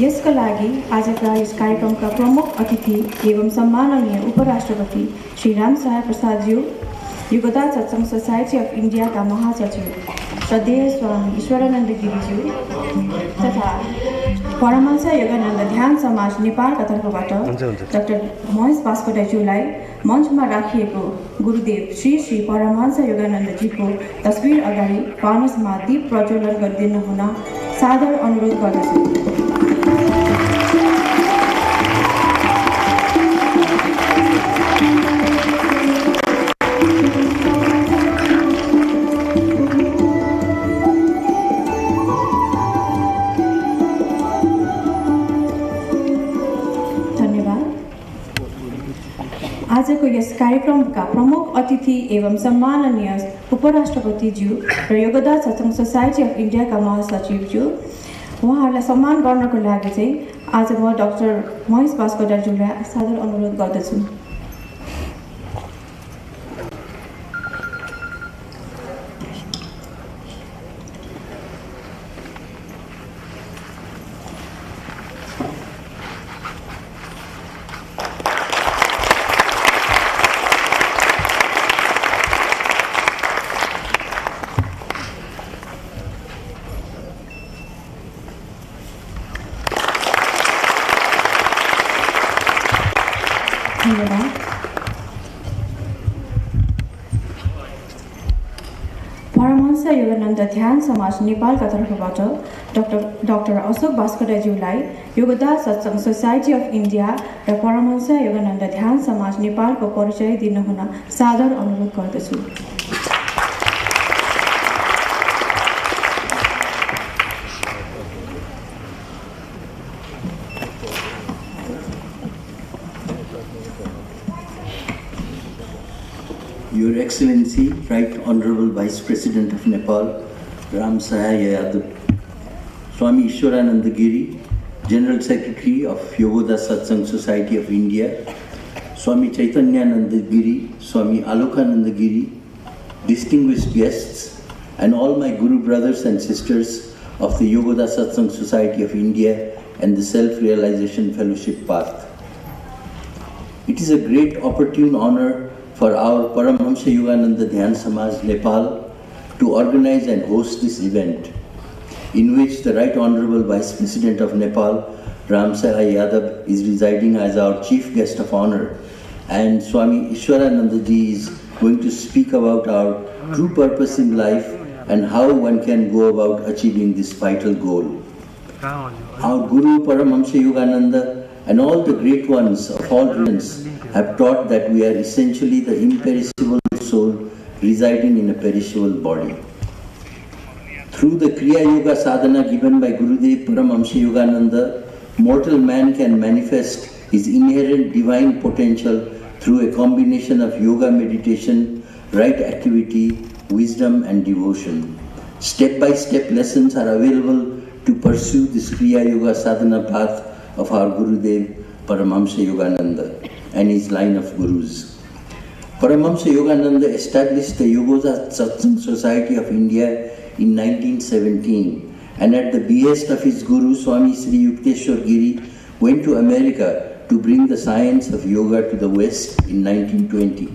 यसका लागि आजका यस कार्यक्रमका प्रमुख अतिथि एवं सम्माननीय उपराष्ट्रपति श्री राम सहाय प्रसादज्यू, योगदा सत्संग सोसाइटी अफ इन्डियाका महासचिव श्रद्धेय स्वामी ईश्वरानन्द गिरीज्यू तथा परमहंस योगानन्द ध्यान समाज नेपालका तर्फबाट डाक्टर महेश बास्कोटाज्यूलाई मञ्चमा राखिएको गुरुदेव श्री श्री परमहंस योगानन्दजीको तस्बिर अगाडि पानसमा दीप प्रज्वलन गरिदिनु हुन सादर अनुरोध गर्दछु। आजको यस कार्यक्रमका प्रमुख अतिथि एवं सम्माननीय उपराष्ट्रपतिज्यू र योगदा सत्संग सोसाइटी अफ इन्डियाका महासचिवज्यू, उहाँहरूलाई सम्मान गर्नको लागि चाहिँ आज म डाक्टर महेश बास्कोटाज्यूलाई सादर अनुरोध गर्दछु। परमहंस योगानन्द ध्यान समाज नेपालका तर्फबाट डाक्टर अशोक बास्कोटाज्यूलाई योगदा सत्संग सोसाइटी अफ इन्डिया र परमहंस योगानन्द ध्यान समाज नेपालको परिचय दिनुहुन सादर अनुरोध गर्दछु। Your Excellency, Right Honorable Vice President of Nepal, Ram Sahaya, Swami Ishwarananda Giri, General Secretary of Yogoda Satsang Society of India, Swami Chaitanyananda Giri, Swami Alokananda Giri, distinguished guests, and all my Guru brothers and sisters of the Yogoda Satsang Society of India and the Self-Realization Fellowship Path. It is a great opportune honor for our Paramahamsa Yogananda Dhyan Samaj Nepal to organize and host this event, in which the Right Honorable Vice President of Nepal, Ram Sahai Yadav, is residing as our Chief Guest of Honor, and Swami Ishwarananda Ji is going to speak about our true purpose in life and how one can go about achieving this vital goal. Our Guru Paramahamsa Yogananda and all the great ones of all religions have taught that we are essentially the imperishable soul residing in a perishable body. Through the Kriya Yoga sadhana given by Gurudev Paramahamsa Yogananda, mortal man can manifest his inherent divine potential through a combination of yoga meditation, right activity, wisdom and devotion. Step-by-step lessons are available to pursue this Kriya Yoga sadhana path of our Gurudev Paramahamsa Yogananda and his line of Gurus. Paramahamsa Yogananda established the Yogoda Satsang Society of India in 1917, and at the behest of his Guru Swami Sri Yukteswar Giri went to America to bring the science of yoga to the West in 1920.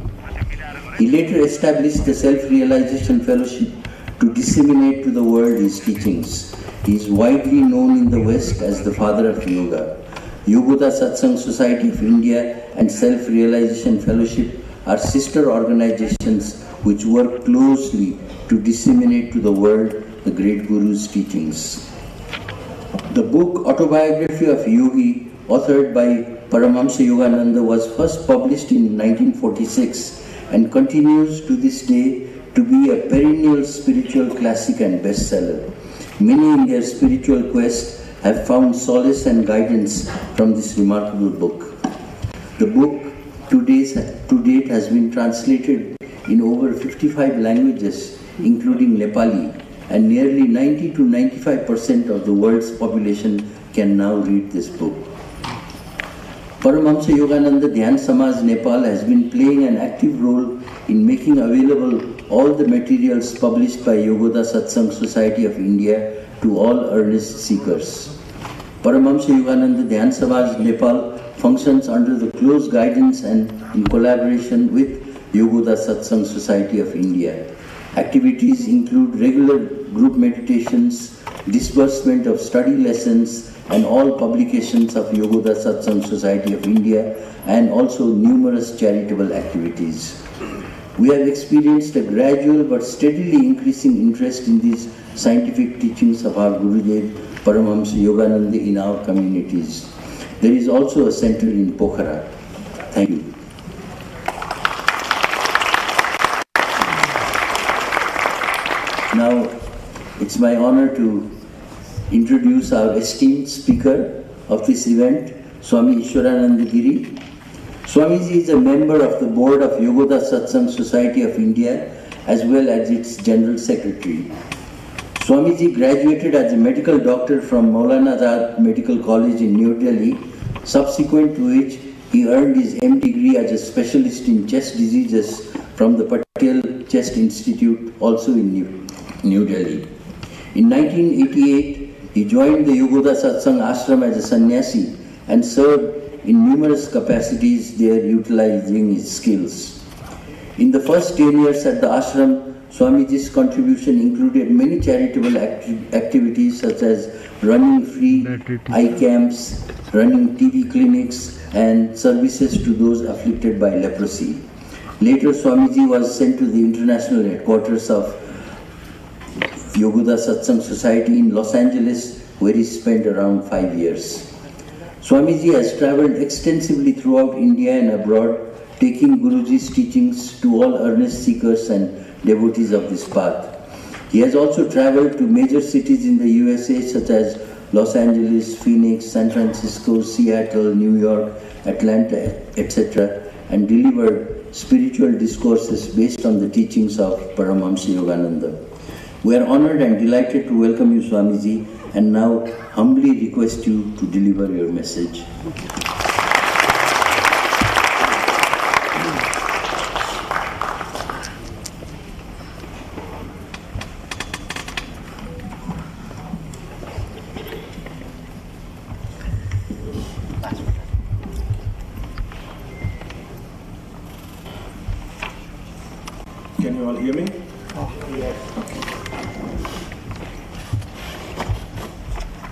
He later established the Self-Realization Fellowship to disseminate to the world his teachings. He is widely known in the West as the father of yoga. Yogoda Satsang Society of India and Self-Realization Fellowship are sister organizations which work closely to disseminate to the world the great Guru's teachings. The book Autobiography of Yogi, authored by Paramahamsa Yogananda, was first published in 1946 and continues to this day to be a perennial spiritual classic and bestseller. Many in their spiritual quest have found solace and guidance from this remarkable book. The book to date has been translated in over 55 languages, including Nepali, and nearly 90 to 95% of the world's population can now read this book. Paramahamsa Yogananda Dhyan Samaj Nepal has been playing an active role in making available all the materials published by Yogoda Satsang Society of India to all earnest seekers. Paramahamsa Yogananda Dhyan Sabha Nepal functions under the close guidance and in collaboration with Yogoda Satsang Society of India. Activities include regular group meditations, disbursement of study lessons, and all publications of Yogoda Satsang Society of India, and also numerous charitable activities. We have experienced a gradual but steadily increasing interest in these scientific teachings of our Gurudev Paramahamsa Yogananda in our communities. There is also a center in Pokhara. Thank you. Now, it's my honor to introduce our esteemed speaker of this event, Swami Ishwarananda Giri. Swamiji is a member of the board of Yogoda Satsang Society of India as well as its General Secretary. Swamiji graduated as a medical doctor from Maulana Azad Medical College in New Delhi, subsequent to which he earned his M degree as a specialist in chest diseases from the Patel Chest Institute, also in New Delhi. In 1988, he joined the Yogoda Satsang Ashram as a sannyasi and served in numerous capacities there, utilizing his skills. In the first 10 years at the ashram, Swamiji's contribution included many charitable activities such as running free eye camps, running TB clinics, and services to those afflicted by leprosy. Later, Swamiji was sent to the international headquarters of Yogoda Satsang Society in Los Angeles, where he spent around 5 years. Swamiji has travelled extensively throughout India and abroad, taking Guruji's teachings to all earnest seekers and devotees of this path. He has also travelled to major cities in the USA such as Los Angeles, Phoenix, San Francisco, Seattle, New York, Atlanta, etc., and delivered spiritual discourses based on the teachings of Paramahamsa Yogananda. We are honoured and delighted to welcome you, Swamiji, and now humbly request you to deliver your message. Can you all hear me? Yes. Okay.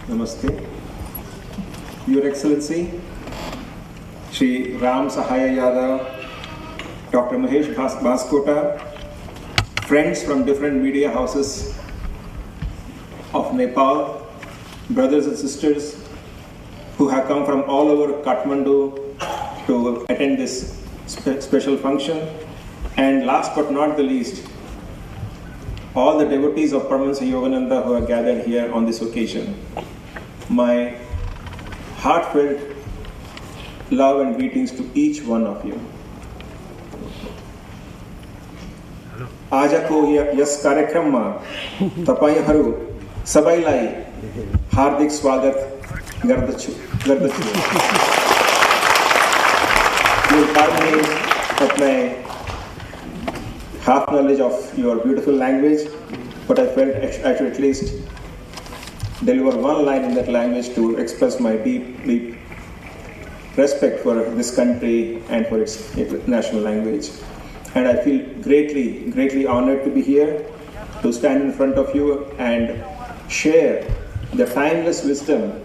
Namaste. Your Excellency, Shri Ram Sahaya Yadav, Dr. Mahesh Baskota, friends from different media houses of Nepal, brothers and sisters who have come from all over Kathmandu to attend this special function, and last but not the least, all the devotees of Paramahamsa Yogananda who are gathered here on this occasion. My heartfelt love and greetings to each one of you. आजको yes कार्यक्रममा तपाईहरु सबैलाई हार्दिक स्वागत गर्दछु। You pardon me of my half knowledge of your beautiful language, but I felt I should at least deliver one line in that language to express my deep respect for this country and for its national language. And I feel greatly honored to be here, to stand in front of you and share the timeless wisdom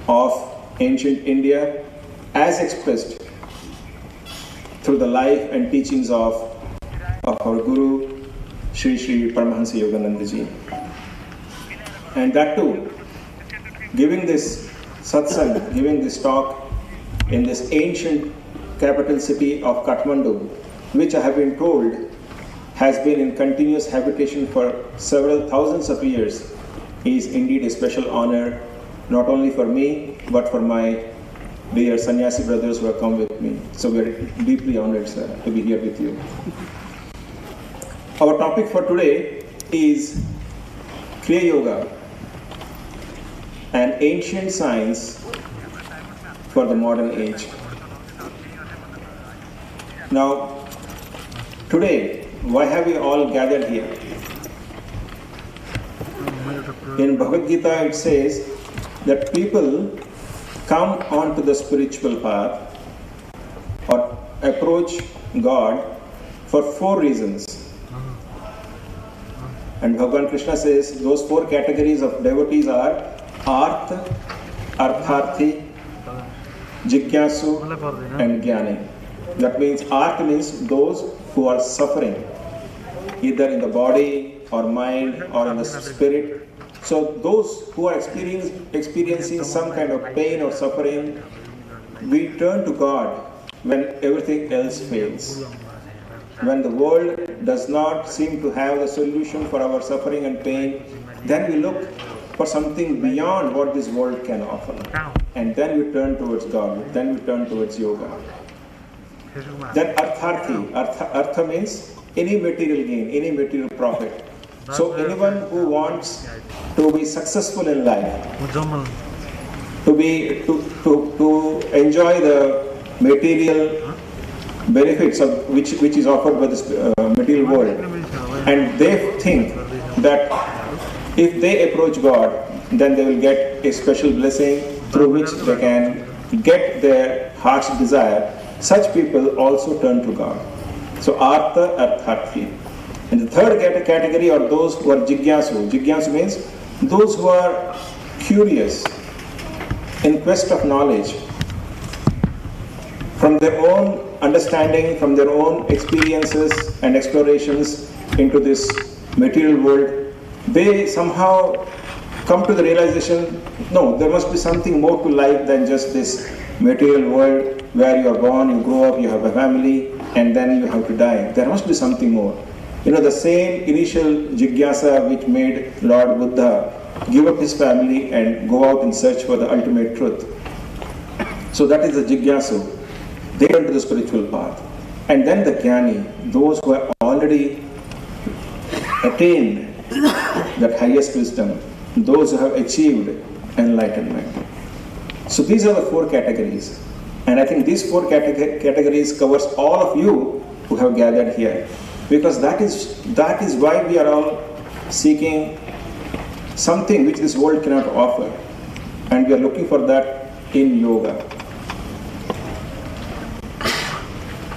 of ancient India as expressed through the life and teachings of our Guru, Sri Paramahamsa Yogananda ji. And that too, giving this satsang, giving this talk in this ancient capital city of Kathmandu, which I have been told has been in continuous habitation for several thousands of years, is indeed a special honor, not only for me, but for my dear sannyasi brothers who have come with me. So we are deeply honored, sir, to be here with you. Our topic for today is Kriya Yoga, an ancient science for the modern age. Now, today, why have we all gathered here? In Bhagavad Gita it says, that people come onto the spiritual path or approach God for 4 reasons. And Bhagavan Krishna says those 4 categories of devotees are Artha, Artharthi, Jigyasu and Jnani. That means Artha means those who are suffering, either in the body or mind or in the spirit. So those who are experiencing some kind of pain or suffering, we turn to God when everything else fails. When the world does not seem to have the solution for our suffering and pain, then we look for something beyond what this world can offer. And then we turn towards God, then we turn towards yoga. Then Artharthi, Artha means any material gain, any material profit. So anyone who wants to be successful in life, to enjoy the material benefits of which is offered by this material world, and they think that if they approach God, then they will get a special blessing through which they can get their heart's desire. Such people also turn to God. So Artha, Artharthi. And the third category are those who are Jigyasu. Jigyasu means those who are curious, in quest of knowledge, from their own understanding, from their own experiences and explorations into this material world. They somehow come to the realization, no, there must be something more to life than just this material world where you are born, you grow up, you have a family, and then you have to die. There must be something more. The same initial jigyasa which made Lord Buddha give up his family and go out in search for the ultimate truth. So that is the jigyasu. They turn to the spiritual path. And then the jnani, those who have already attained that highest wisdom, those who have achieved enlightenment. So these are the 4 categories. And I think these 4 categories covers all of you who have gathered here. Because that is why we are all seeking something which this world cannot offer. And we are looking for that in yoga.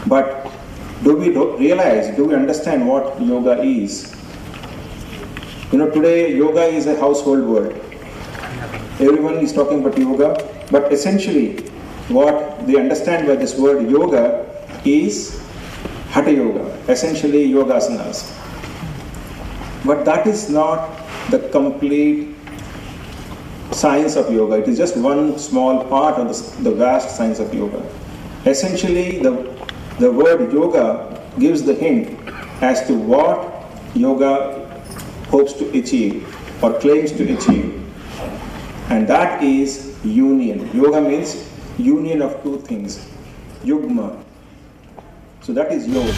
But do we realize, do we understand what yoga is? Today yoga is a household word. Everyone is talking about yoga, but essentially what they understand by this word yoga is Hatha Yoga, essentially yogasanas. But that is not the complete science of yoga. It is just one small part of the vast science of yoga. Essentially, the word yoga gives the hint as to what yoga hopes to achieve or claims to achieve. And that is union. Yoga means union of 2 things. Yugma. So that is yoga.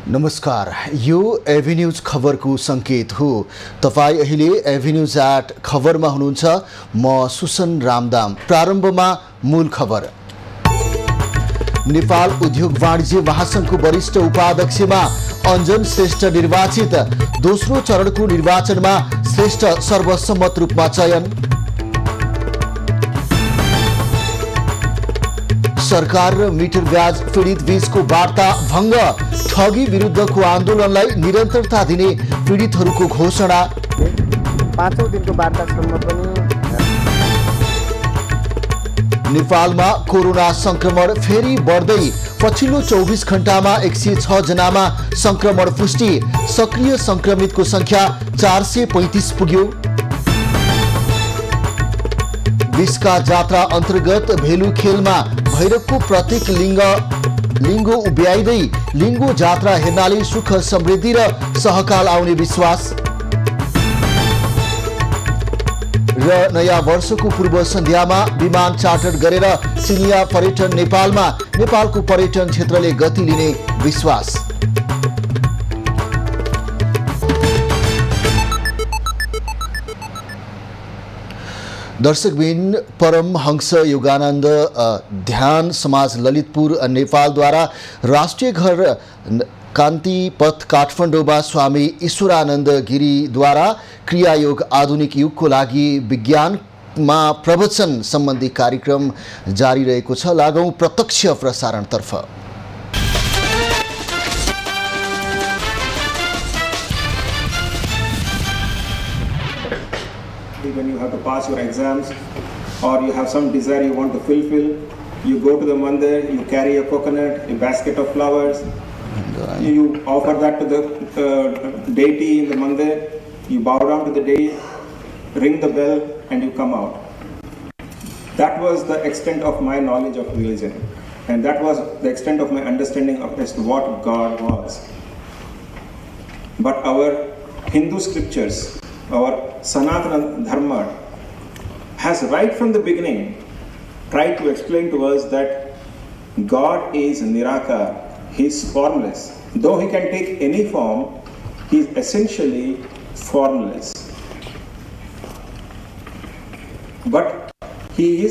नमस्कार, यो Avenues खबरको संकेत हो। तपाई अहिले Avenues eight खबरमा हुनुहुन्छ। म सुसन रामदाम। प्रारम्भमा मूल खबर। नेपाल उद्योग वाणिज्य महासंघको वरिष्ठ उपाध्यक्षमा अञ्जन श्रेष्ठ निर्वाचित। दोस्रो चरणको निर्वाचनमा श्रेष्ठ सर्वसम्मत रूपमा चयन। सरकार र मिटर ब्याज पीडित बीचको वार्ता भङ्ग। ठगी विरुद्धको आन्दोलनलाई निरन्तरता दिने पीडितहरूको घोषणा। 5औं दिनको वार्तासम्म पनि नेपालमा कोरोना संक्रमण फेरि बढ्दै। पछिल्लो 24 घण्टामा 106 जनामा संक्रमण पुष्टि। सक्रिय संक्रमितको संख्या 435 पुग्यो। विस्का जात्रा अन्तर्गत भेलु खेलमा भैरवको प्रतीक लिङ्गो उभ्याइदै लिङ्गो जात्रा हेर्नाले सुख समृद्धि र सहकाल आउने विश्वास। र नयाँ वर्षको पूर्व सन्ध्यामा विमान चार्टर गरेर चिनिया पर्यटन नेपालमा। नेपालको पर्यटन क्षेत्रले गति लिने विश्वास। दर्शकबिन परमहंस योगानन्द ध्यान समाज ललितपुर नेपालद्वारा राष्ट्रिय घर कान्ति पथ काठमाडौँमा स्वामी ईश्वरानन्द गिरीद्वारा क्रियायोग आधुनिक युगको लागि विज्ञानमा प्रवचन सम्बन्धी कार्यक्रम जारी रहेको छ। लागौं प्रत्यक्ष प्रसारणतर्फ। When you have to pass your exams or you have some desire you want to fulfill, you go to the mandir, you carry a coconut, a basket of flowers, you offer that to the deity in the mandir, you bow down to the deity, ring the bell and you come out. That was the extent of my knowledge of religion, and that was the extent of my understanding of as to what God was. But our Hindu scriptures, our Sanatana Dharma has right from the beginning tried to explain to us that God is Nirakar, He is formless. Though He can take any form, He is essentially formless. But He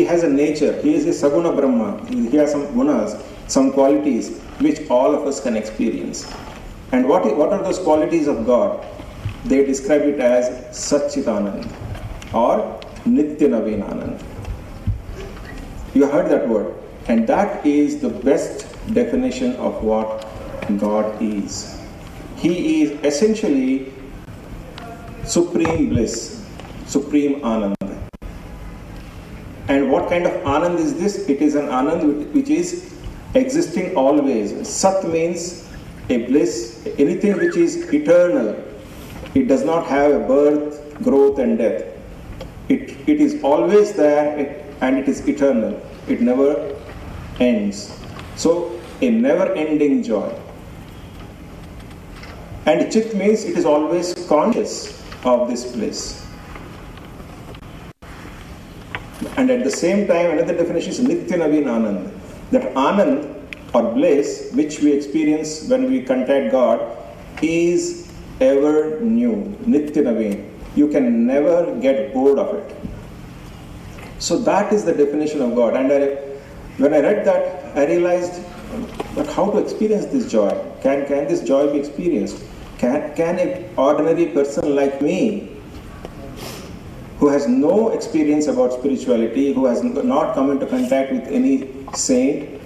has a nature, He is a Saguna Brahma, He has some gunas, some qualities which all of us can experience. And what are those qualities of God? They describe it as Satchitanand or Nitya Naveen Anand. You heard that word, and that is the best definition of what God is. He is essentially supreme bliss, supreme Anand. And what kind of Anand is this? It is an Anand which is existing always. Sat means a bliss, anything which is eternal. It does not have a birth, growth and death. It is always there and it is eternal. It never ends. So, a never-ending joy. And Chit means it is always conscious of this bliss. And at the same time, another definition is Nitya Naveen Anand. That Anand or bliss, which we experience when we contact God, is ever new, Nitya Naveen. You can never get bored of it. So that is the definition of God. And when I read that, I realized, but how to experience this joy? Can this joy be experienced? Can an ordinary person like me, who has no experience about spirituality, who has not come into contact with any saint,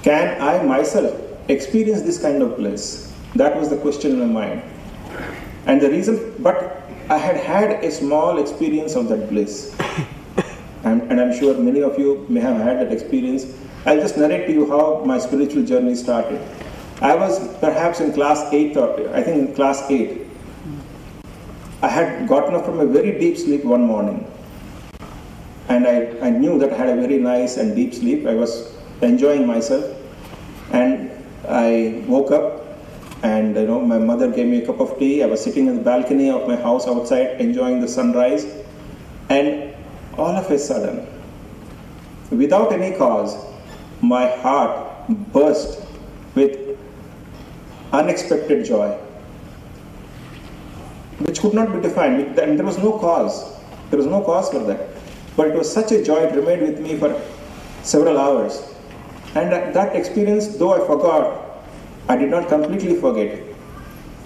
can I myself experience this kind of bliss? That was the question in my mind. And the reason, but I had a small experience of that bliss. And I'm sure many of you may have had that experience. I'll just narrate to you how my spiritual journey started. I was perhaps in class 8, or I think in class 8. I had gotten up from a very deep sleep one morning. And I knew that I had a very nice and deep sleep. I was enjoying myself. And I woke up. And my mother gave me a cup of tea. I was sitting in the balcony of my house outside, enjoying the sunrise. And all of a sudden, without any cause, my heart burst with unexpected joy, which could not be defined. And there was no cause. There was no cause for that. But it was such a joy, it remained with me for several hours. And that experience, though I forgot, I did not completely forget it.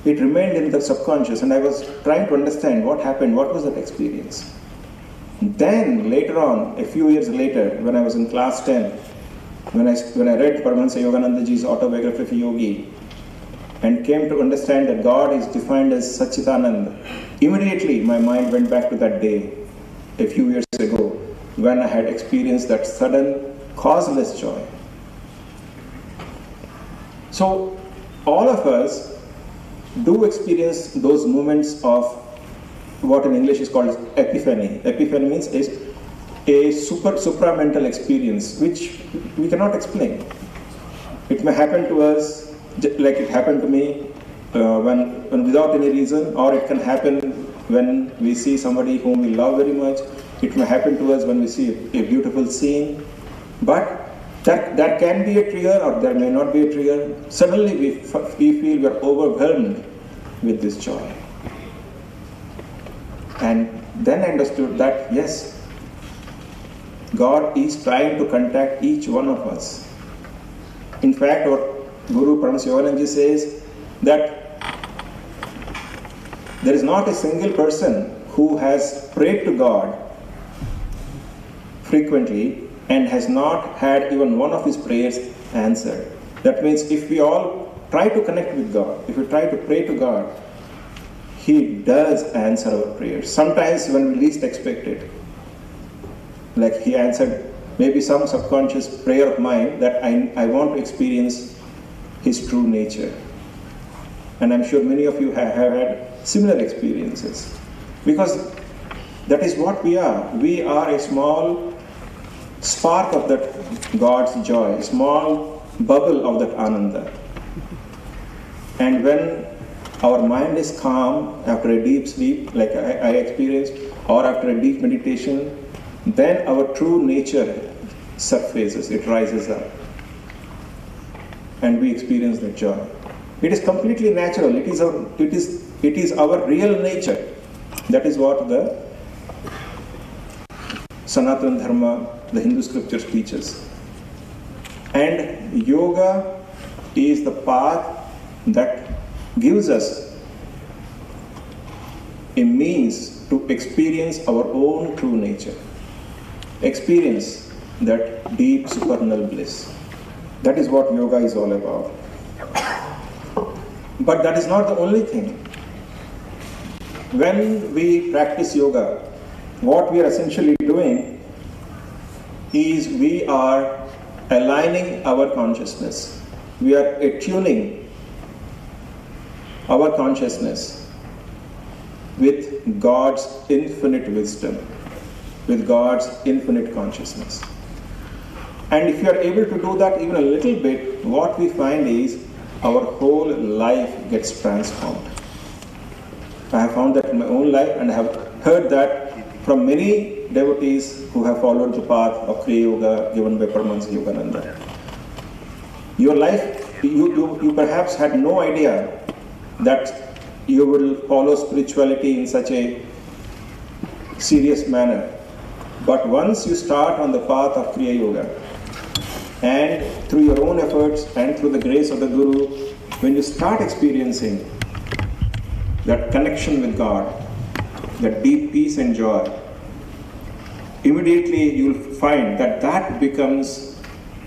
It remained in the subconscious, and I was trying to understand what happened, what was that experience. Then later on, a few years later, when I was in class 10, when I read Paramahansa Yoganandaji's autobiography of Yogi, and came to understand that God is defined as Satchitanand, immediately my mind went back to that day, a few years ago, when I had experienced that sudden, causeless joy. So, all of us do experience those moments of what in English is called epiphany. Epiphany means is a supramental experience which we cannot explain. It may happen to us like it happened to me when without any reason, or it can happen when we see somebody whom we love very much. It may happen to us when we see a beautiful scene. But that can be a trigger, or there may not be a trigger. Suddenly we feel we are overwhelmed with this joy. And then I understood that yes, God is trying to contact each one of us. In fact, our Guru Param Sivananji says that there is not a single person who has prayed to God frequently and has not had even one of his prayers answered. That means if we all try to connect with God, if we try to pray to God, He does answer our prayers. Sometimes when we least expect it. Like He answered maybe some subconscious prayer of mine that I want to experience His true nature. And I'm sure many of you have had similar experiences. Because that is what we are. We are a small spark of that God's joy, a small bubble of that Ananda. And when our mind is calm after a deep sleep, like I experienced, or after a deep meditation, then our true nature surfaces, it rises up. And we experience that joy. It is completely natural. It is our real nature. That is what the Sanatana Dharma, the Hindu scriptures teach us. And yoga is the path that gives us a means to experience our own true nature. Experience that deep supernal bliss. That is what yoga is all about. But that is not the only thing. When we practice yoga, what we are essentially doing is we are aligning our consciousness. We are attuning our consciousness with God's infinite wisdom, with God's infinite consciousness. And if you are able to do that even a little bit, what we find is our whole life gets transformed. I have found that in my own life, and I have heard that from many devotees who have followed the path of Kriya Yoga given by Paramahansa Yogananda. Your life, you perhaps had no idea that you will follow spirituality in such a serious manner. But once you start on the path of Kriya Yoga, and through your own efforts and through the grace of the Guru, when you start experiencing that connection with God, that deep peace and joy, immediately you will find that that becomes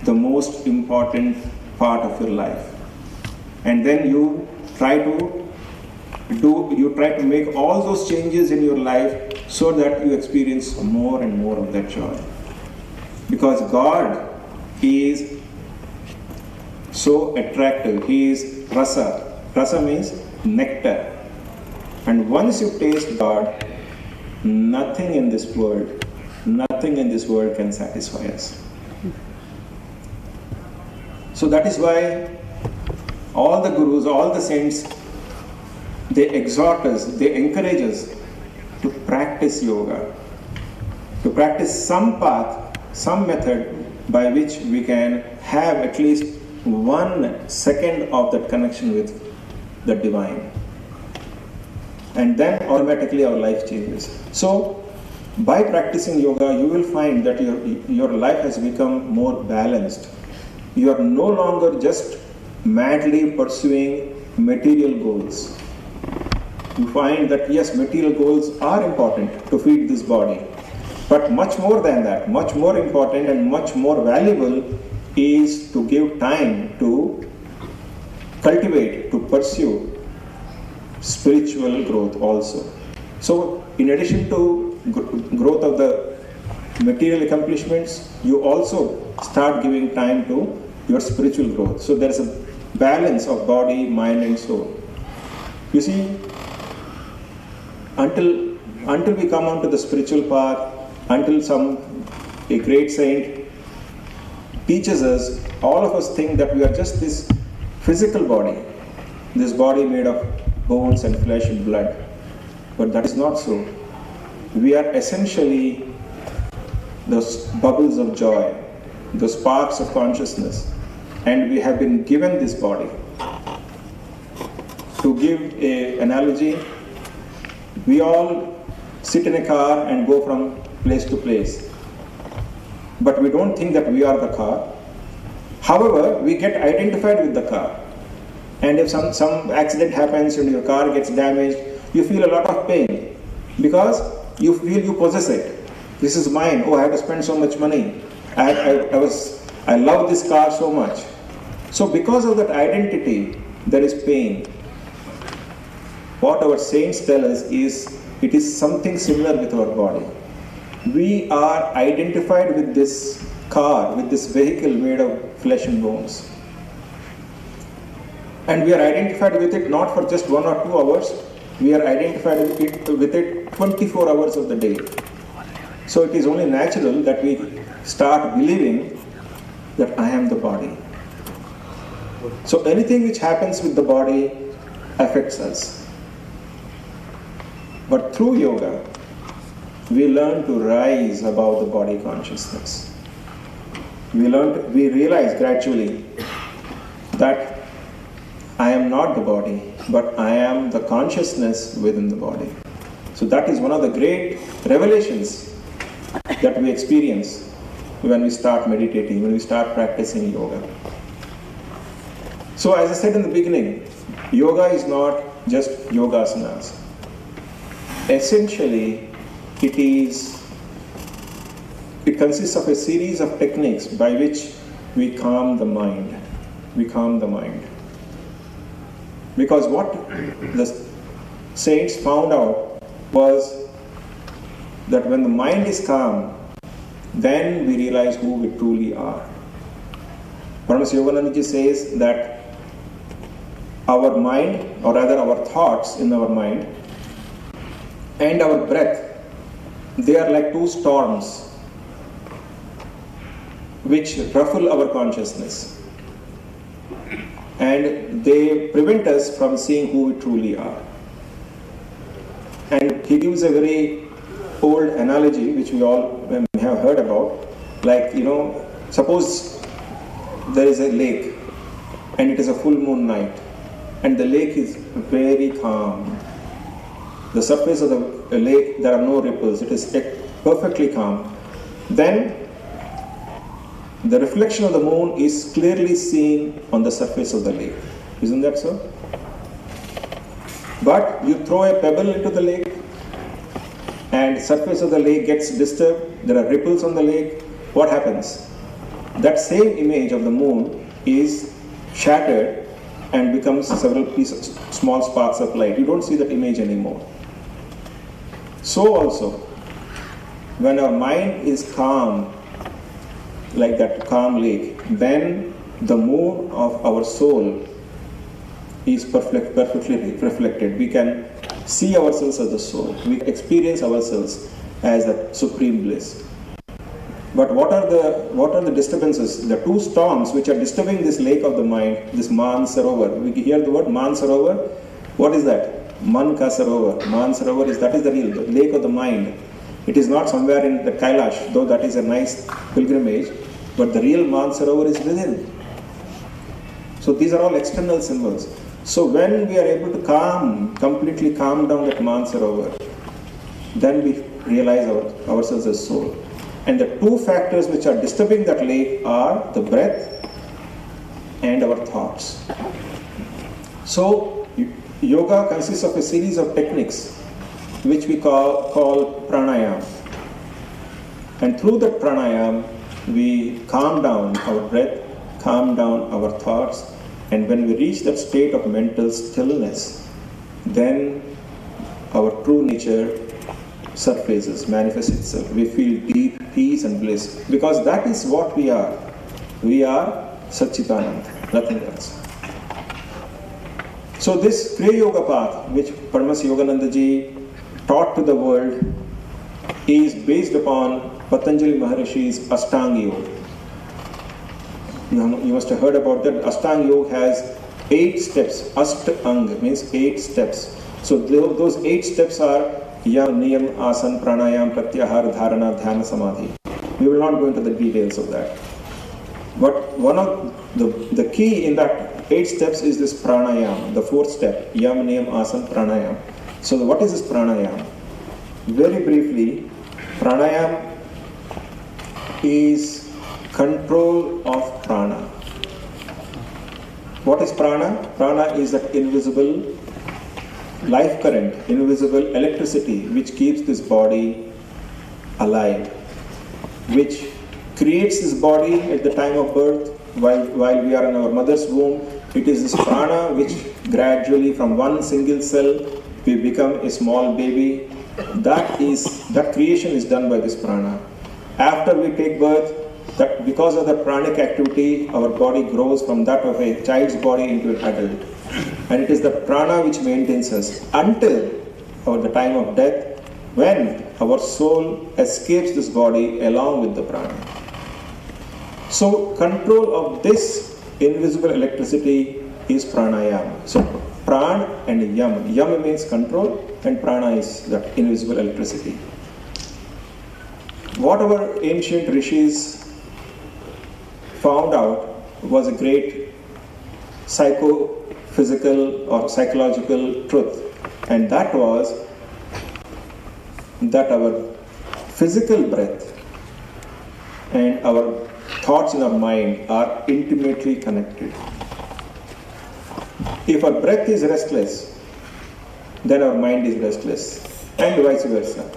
the most important part of your life. And then you try to make all those changes in your life so that you experience more and more of that joy. Because God is so attractive. He is rasa. Rasa means nectar. And once you taste God, nothing in this world can satisfy us. So that is why all the gurus, all the saints, they exhort us, they encourage us to practice yoga, to practice some path, some method by which we can have at least 1 second of that connection with the divine. And then automatically our life changes. So by practicing yoga, you will find that your life has become more balanced. You are no longer just madly pursuing material goals. You find that yes, material goals are important to feed this body. But much more than that, much more important and much more valuable is to give time to cultivate, to pursue spiritual growth also. So in addition to growth of the material accomplishments, you also start giving time to your spiritual growth. So there is a balance of body, mind and soul. You see, until we come onto the spiritual path, until a great saint teaches us, all of us think that we are just this physical body, this body made of bones and flesh and blood. But that is not so. We are essentially those bubbles of joy, those sparks of consciousness, and we have been given this body. To give an analogy, we all sit in a car and go from place to place. But we don't think that we are the car. However, we get identified with the car. And if some accident happens and your car gets damaged, you feel a lot of pain because you feel you possess it. This is mine. Oh, I have to spend so much money. I love this car so much. So because of that identity, there is pain. What our saints tell us is, it is something similar with our body. We are identified with this car, with this vehicle made of flesh and bones. And we are identified with it not for just 1 or 2 hours, we are identified with it 24 hours of the day. So it is only natural that we start believing that I am the body. So anything which happens with the body affects us. But through yoga, we learn to rise above the body consciousness. We realize gradually that I am not the body, but I am the consciousness within the body. So that is one of the great revelations that we experience when we start meditating, when we start practicing yoga. So as I said in the beginning, yoga is not just yogasanas. Essentially, it consists of a series of techniques by which we calm the mind. We calm the mind. Because what the saints found out was that when the mind is calm, then we realize who we truly are. Paramahansa Yoganandaji says that our mind, or rather our thoughts in our mind, and our breath, they are like 2 storms which ruffle our consciousness. And they prevent us from seeing who we truly are. And he gives a very old analogy which we all have heard about. Like, suppose there is a lake and it is a full moon night and the lake is very calm. The surface of the lake, there are no ripples, it is perfectly calm. Then the reflection of the moon is clearly seen on the surface of the lake. Isn't that so? But you throw a pebble into the lake and surface of the lake gets disturbed, there are ripples on the lake. What happens? That same image of the moon is shattered and becomes several pieces, small sparks of light. You don't see that image anymore. So also, when our mind is calm, like that calm lake, then the moon of our soul is perfectly reflected. We can see ourselves as the soul. We experience ourselves as that supreme bliss. But what are the disturbances? The 2 storms which are disturbing this lake of the mind, this Man Sarovar. We hear the word Man Sarovar. What is that? Man Ka Sarovar. Man Sarovar is the real, the lake of the mind. It is not somewhere in the Kailash, though that is a nice pilgrimage, but the real Man Sarovar is within. So these are all external symbols. So when we are able to completely calm down that Man Sarovar, then we realize ourselves as soul. And the 2 factors which are disturbing that lake are the breath and our thoughts. So yoga consists of a series of techniques which we call pranayama. And through that pranayama, we calm down our breath, calm down our thoughts, and when we reach that state of mental stillness, then our true nature surfaces, manifests itself. We feel deep peace and bliss, because that is what we are. We are Satchitananda, nothing else. So this Kriya Yoga path, which Paramahansa Yoganandaji taught to the world, is based upon Patanjali Maharishi's Ashtanga Yoga. You must have heard about that. Ashtanga Yoga has 8 steps. Ashtanga means 8 steps. So those 8 steps are Yam, Niyam, Asan, Pranayam, Pratyahar, Dharana, Dhyana, Samadhi. We will not go into the details of that. But one of the key in that 8 steps is this pranayam, the 4th step, Yam, Niyam, Asan, Pranayam. So what is this pranayam? Very briefly, pranayama is control of prana. What is prana? Prana is that invisible life current, invisible electricity which keeps this body alive, which creates this body at the time of birth while we are in our mother's womb. It is this prana which gradually from one single cell we become a small baby. That creation is done by this prana. After we take birth, that because of the pranic activity, our body grows from that of a child's body into an adult. And it is the prana which maintains us until the time of death, when our soul escapes this body along with the prana. So control of this invisible electricity is pranayama. So pran and yam. Yam means control and prana is that invisible electricity. What our ancient rishis found out was a great psychophysical or psychological truth, and that was that our physical breath and our thoughts in our mind are intimately connected. If our breath is restless, then our mind is restless, and vice versa.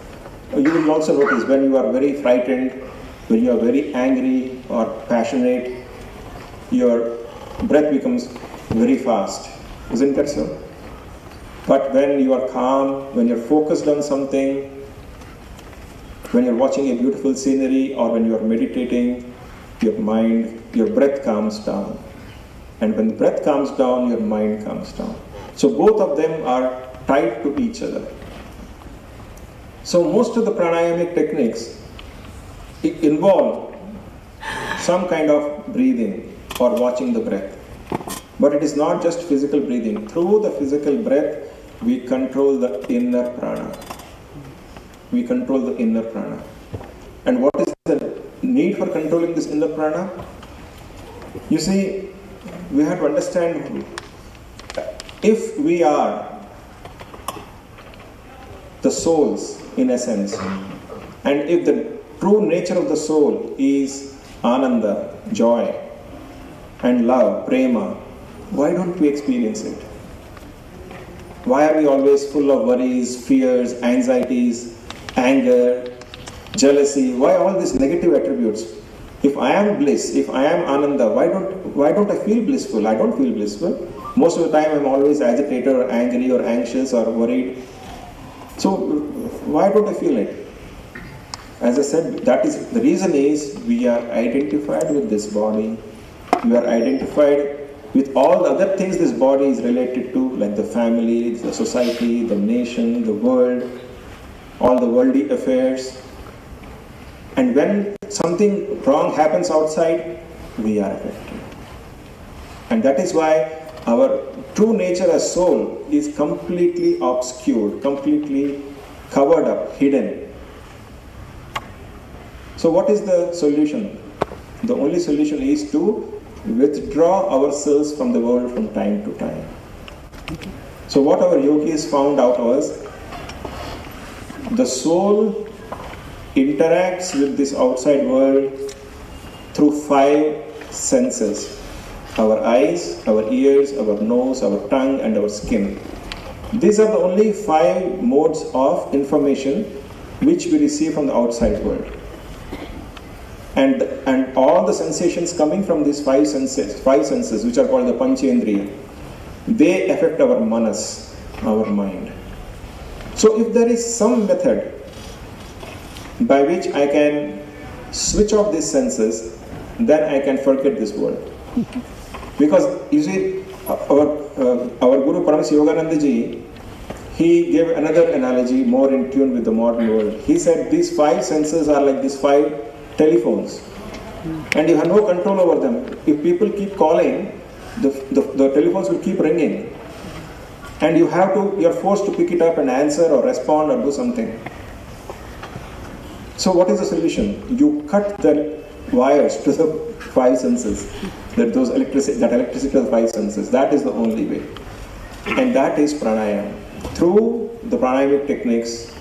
You will also notice when you are very frightened, when you are very angry or passionate, your breath becomes very fast. Isn't that so? But when you are calm, when you're focused on something, when you're watching a beautiful scenery or when you are meditating, your breath calms down. And when the breath calms down, your mind calms down. So both of them are tied to each other. So most of the pranayamic techniques involve some kind of breathing or watching the breath. But it is not just physical breathing. Through the physical breath, we control the inner prana. We control the inner prana. And what is the need for controlling this inner prana? You see, we have to understand, if we are the souls in essence, and if the true nature of the soul is ananda, joy, and love, prema, why don't we experience it? Why are we always full of worries, fears, anxieties, anger, jealousy? Why all these negative attributes? If I am bliss, if I am ananda, why don't I feel blissful? I don't feel blissful. Most of the time I'm always agitated or angry or anxious or worried. So why don't I feel it? As I said, that is the reason is we are identified with this body. We are identified with all the other things this body is related to, like the family, the society, the nation, the world, all the worldly affairs. And when something wrong happens outside, we are affected. And that is why our true nature as soul is completely obscured, completely covered up, hidden. So what is the solution? The only solution is to withdraw ourselves from the world from time to time. So what our yogis found out was, the soul interacts with this outside world through 5 senses: our eyes, our ears, our nose, our tongue, and our skin. These are the only 5 modes of information which we receive from the outside world. And all the sensations coming from these 5 senses, which are called the Panchendriya, they affect our manas, our mind. So if there is some method by which I can switch off these senses, then I can forget this world. Because you see, our Guru Paramas Yogananda ji, he gave another analogy more in tune with the modern world. He said these 5 senses are like these 5 telephones, and you have no control over them. If people keep calling, the telephones will keep ringing, and you are forced to pick it up and answer or respond or do something. So what is the solution? You cut the wires to the 5 senses, that electricity of the 5 senses. That is the only way, and that is pranayama. Through the pranayamic techniques,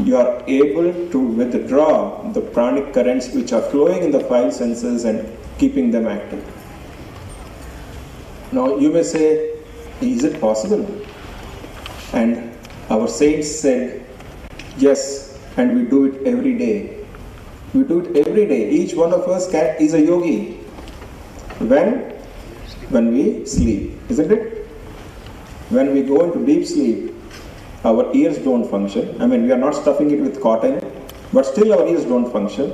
you are able to withdraw the pranic currents which are flowing in the five senses and keeping them active. Now you may say, is it possible? And our saints said, yes, and we do it every day. We do it every day. Each one of us is a yogi. When we sleep, isn't it? When we go into deep sleep, our ears don't function. I mean, we are not stuffing it with cotton, but still our ears don't function.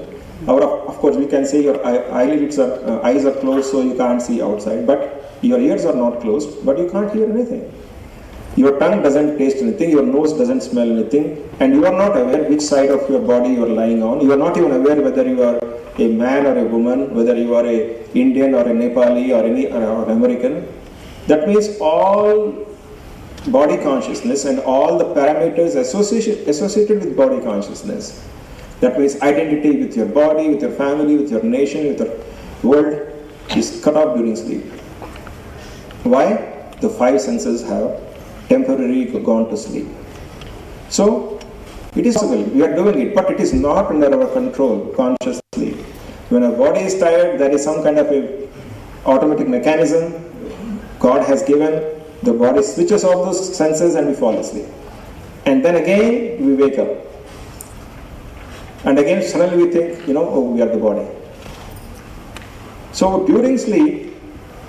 Of course, we can say your eyes are closed, so you can't see outside, but your ears are not closed, but you can't hear anything. Your tongue doesn't taste anything, your nose doesn't smell anything, and you are not aware which side of your body you are lying on. You are not even aware whether you are a man or a woman, whether you are a Indian or a Nepali or an American. That means all body consciousness and all the parameters associated with body consciousness. That means identity with your body, with your family, with your nation, with your world is cut off during sleep. Why? The five senses have temporarily gone to sleep. So, it is possible, we are doing it, but it is not under our control consciously. When our body is tired, there is some kind of a automatic mechanism God has given. The body switches off those senses and we fall asleep. And then again, we wake up. And again, suddenly we think, oh, we are the body. So during sleep,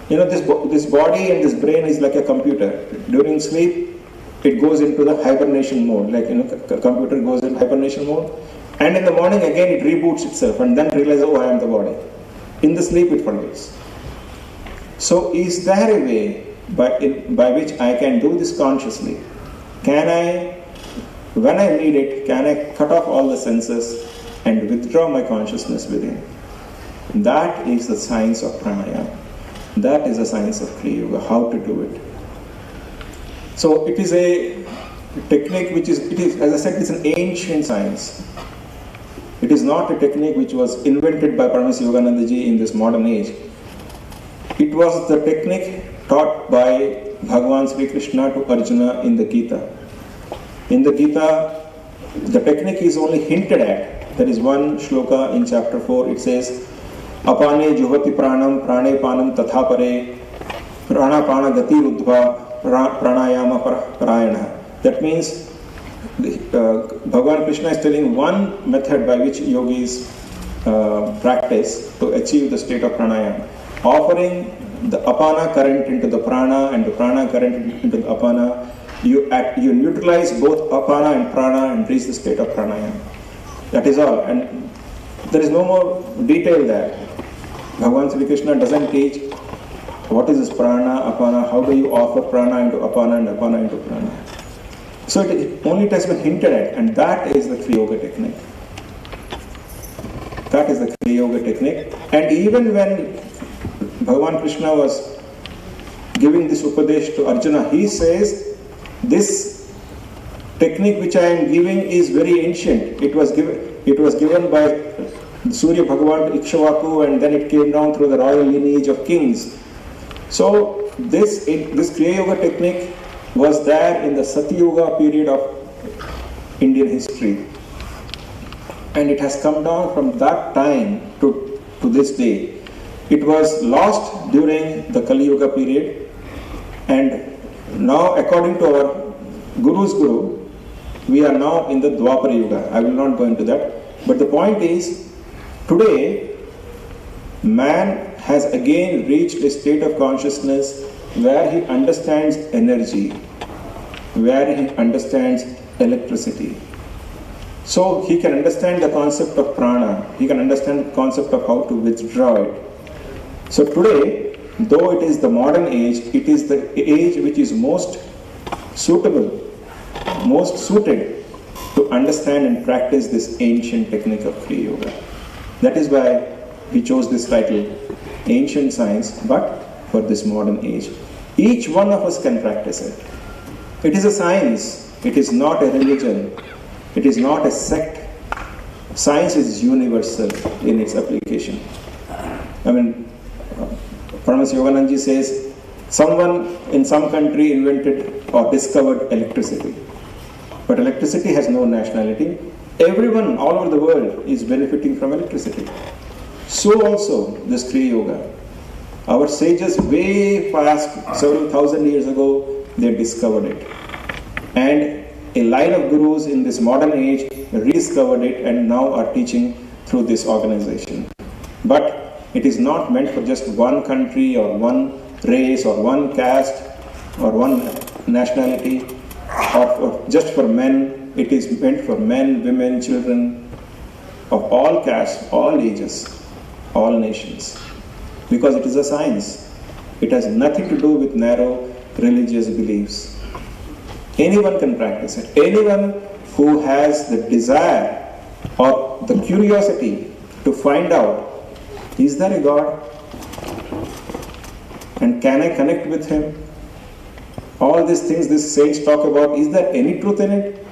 this body and this brain is like a computer. During sleep, it goes into the hibernation mode, like a computer goes into hibernation mode. And in the morning again it reboots itself and then realizes, oh, I am the body. In the sleep it forgets. So is there a way by which I can do this consciously? Can I, when I need it, can I cut off all the senses and withdraw my consciousness within? That is the science of pranayama. That is the science of Kriya Yoga, how to do it. So it is a technique which is, as I said, it's an ancient science. It is not a technique which was invented by Paramahansa Yogananda ji in this modern age. It was the technique taught by Bhagavan Sri Krishna to Arjuna in the Gita. In the Gita, the technique is only hinted at. There is one shloka in chapter 4, it says, Apane juhati pranam prane panam tatha pare prana prana gati ruddhva pranayama parayana. That means Bhagavan Krishna is telling one method by which yogis practice to achieve the state of pranayama. Offering the apana current into the prana and the prana current into the apana, you neutralize both apana and prana and reach the state of pranayama. That is all, and there is no more detail there. Bhagavan Sri Krishna doesn't teach what is this prana, apana, how do you offer prana into apana and apana into prana. So it has been hinted at, and that is the Kriya Yoga technique. That is the Kriya Yoga technique. And even when Bhagavan Krishna was giving this upadesh to Arjuna, he says, this technique which I am giving is very ancient. It was given by Surya Bhagavan to Ikshvaku, and then it came down through the royal lineage of kings. So this Kriya Yoga technique was there in the Satyuga period of Indian history, and it has come down from that time to this day. It was lost during the Kali Yuga period, and now according to our Guru's Guru, we are now in the Dwapara Yuga. I will not go into that, but the point is, today man has again reached a state of consciousness where he understands energy, where he understands electricity. So he can understand the concept of prana, he can understand the concept of how to withdraw it. So today, though it is the modern age, it is the age which is most suitable, most suited to understand and practice this ancient technique of Kriya Yoga. That is why we chose this title, Ancient Science, but for this modern age. Each one of us can practice it. It is a science, it is not a religion, it is not a sect. Science is universal in its application. I mean, Paramahansa Yogananda says, someone in some country invented or discovered electricity. But electricity has no nationality. Everyone all over the world is benefiting from electricity. So also this Kriya Yoga. Our sages way past several thousand years ago, they discovered it. And a line of gurus in this modern age rediscovered it and now are teaching through this organization. But it is not meant for just one country or one race or one caste or one nationality or just for men. It is meant for men, women, children of all castes, all ages, all nations. Because it is a science. It has nothing to do with narrow religious beliefs. Anyone can practice it. Anyone who has the desire or the curiosity to find out, is there a God? And can I connect with Him? All these things these saints talk about, is there any truth in it?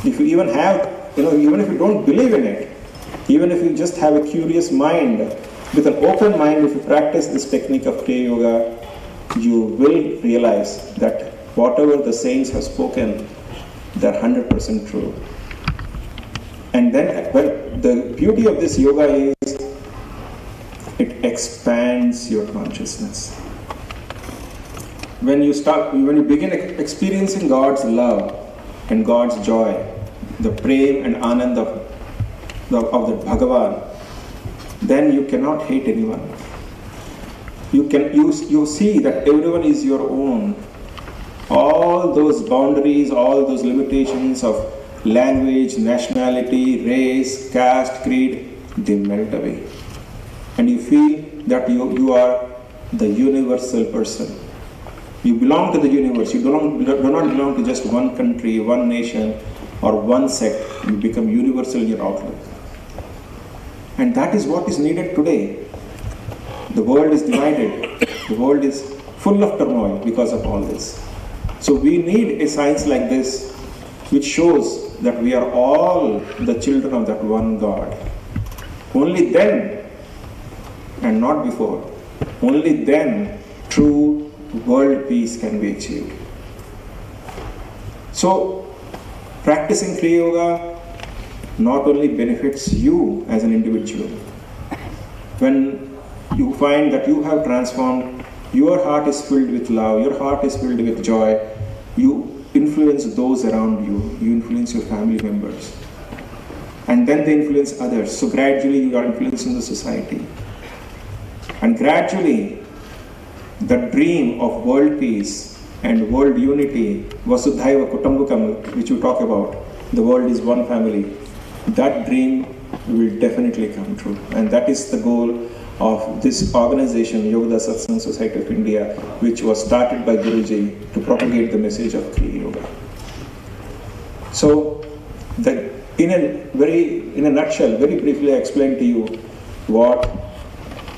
If you even have, even if you don't believe in it, even if you just have a curious mind, with an open mind, if you practice this technique of Kriya Yoga, you will realize that whatever the saints have spoken, they're 100% true. And then, the beauty of this yoga is, it expands your consciousness. When you begin experiencing God's love and God's joy, the prem and anand of the Bhagavan, then you cannot hate anyone. You see that everyone is your own. All those boundaries, all those limitations of language, nationality, race, caste, creed, they melt away. And you feel that you are the universal person. You belong to the universe. You do not belong to just one country, one nation, or one sect. You become universal in your outlook. And that is what is needed today. The world is divided. The world is full of turmoil because of all this. So we need a science like this, which shows that we are all the children of that one God. Only then, and not before, only then true world peace can be achieved. So, practicing Kriya Yoga not only benefits you as an individual. When you find that you have transformed, your heart is filled with love, your heart is filled with joy, you influence those around you, you influence your family members. And then they influence others. So gradually you are influencing the society. And gradually, the dream of world peace and world unity, Vasudhaiva Kutumbakam, which you talk about, the world is one family, that dream will definitely come true. And that is the goal of this organization, Yogoda Satsang Society of India, which was started by Guruji to propagate the message of Kriya Yoga. So, in a nutshell, very briefly I explained to you what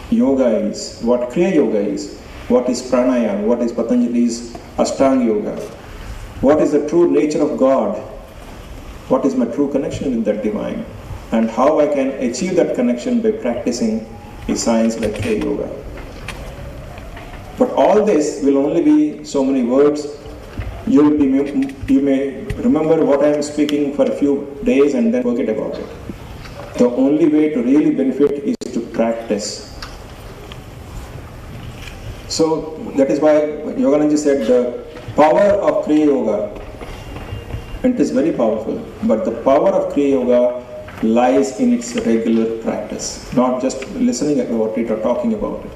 yoga is, what Kriya Yoga is, what is pranayama, what is Patanjali's Ashtanga Yoga, what is the true nature of God, what is my true connection with that divine, and how I can achieve that connection by practicing a science like Kriya Yoga. But all this will only be so many words. You may remember what I am speaking for a few days and then forget about it. The only way to really benefit is to practice. So that is why Yogananji said the power of Kriya Yoga, and it is very powerful, but the power of Kriya Yoga lies in its regular practice, not just listening about it or talking about it.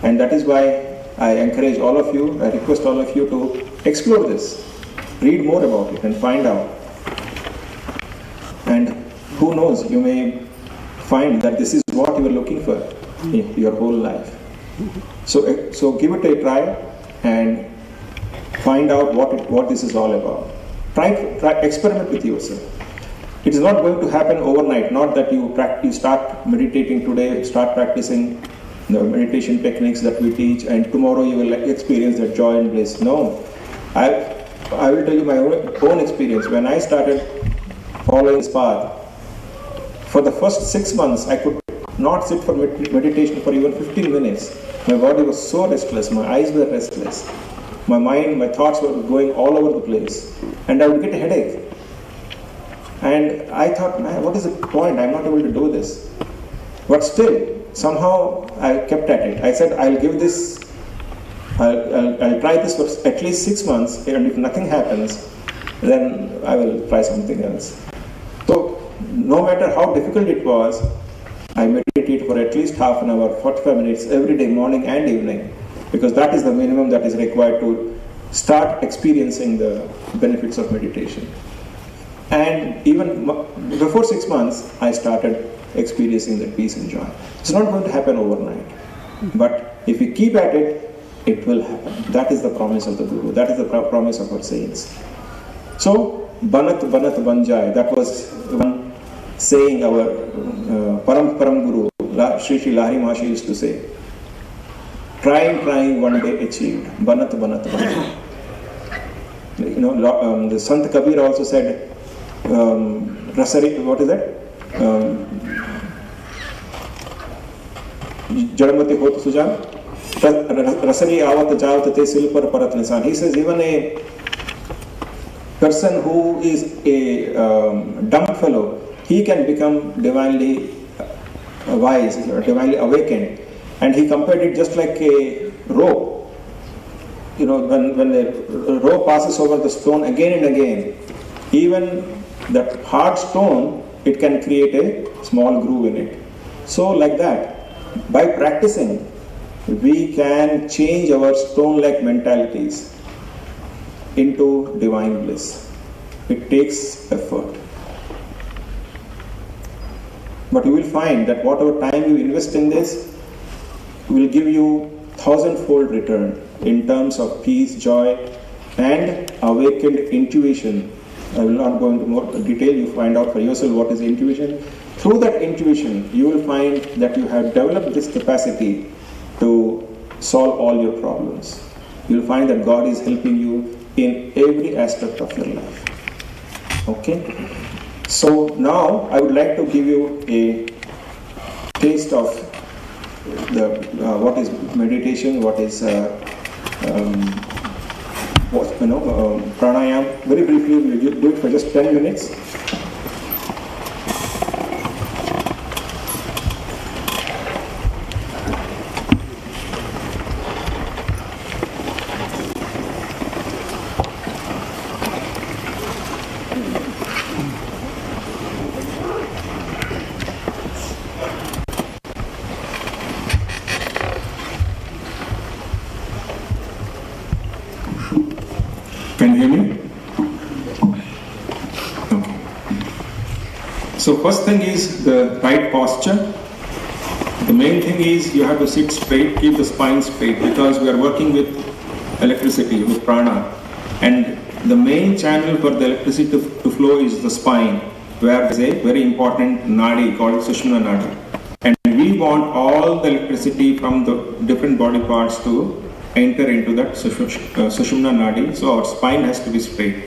And that is why I encourage all of you, I request all of you to explore this, read more about it and find out. And who knows, you may find that this is what you are looking for in your whole life. So give it a try and find out what this is all about. Try experiment with yourself. It is not going to happen overnight. Not that you start meditating today, start practicing the meditation techniques that we teach, and tomorrow you will experience that joy and bliss. No, I will tell you my own experience. When I started following this path, for the first 6 months, I could not sit for meditation for even 15 minutes. My body was so restless, my eyes were restless. My mind, my thoughts were going all over the place, and I would get a headache. And I thought, man, what is the point? I'm not able to do this. But still, somehow I kept at it. I said, I'll give this, I'll try this for at least 6 months, and if nothing happens, then I will try something else. So, no matter how difficult it was, I meditated for at least half an hour, 45 minutes every day, morning and evening, because that is the minimum that is required to start experiencing the benefits of meditation. And even before 6 months, I started experiencing that peace and joy. It's not going to happen overnight, but if we keep at it, it will happen. That is the promise of the Guru. That is the promise of our saints. So, Banat Banat Banjai, that was one saying our Param Guru, Sri Lahari Maharshi used to say. Trying, one day achieved. Banat Banat Banjai. You know, the Sant Kabir also said, Rasari, what is that? Jadamati Hot Sujam. Rasari Avat Javat Te Silpar Parat Nisan. He says, even a person who is a dumb fellow, he can become divinely wise or divinely awakened. And he compared it just like a rope. You know, when the rope passes over the stone again and again, even that hard stone, it can create a small groove in it. So like that, by practicing, we can change our stone-like mentalities into divine bliss. It takes effort. But you will find that whatever time you invest in this will give you 1,000-fold return in terms of peace, joy, and awakened intuition. I will not go into more detail. You find out for yourself what is intuition. Through that intuition, you will find that you have developed this capacity to solve all your problems. You will find that God is helping you in every aspect of your life. Okay? So now I would like to give you a taste of the what is meditation, what is pranayam. Very briefly, we will do it for just 10 minutes. Can you hear me? Okay. So first thing is the right posture. The main thing is you have to sit straight, keep the spine straight, because we are working with electricity, with prana. And the main channel for the electricity to flow is the spine, where there is a very important nadi called Sushumna nadi. And we want all the electricity from the different body parts to enter into that Sushumna nadi, so our spine has to be straight.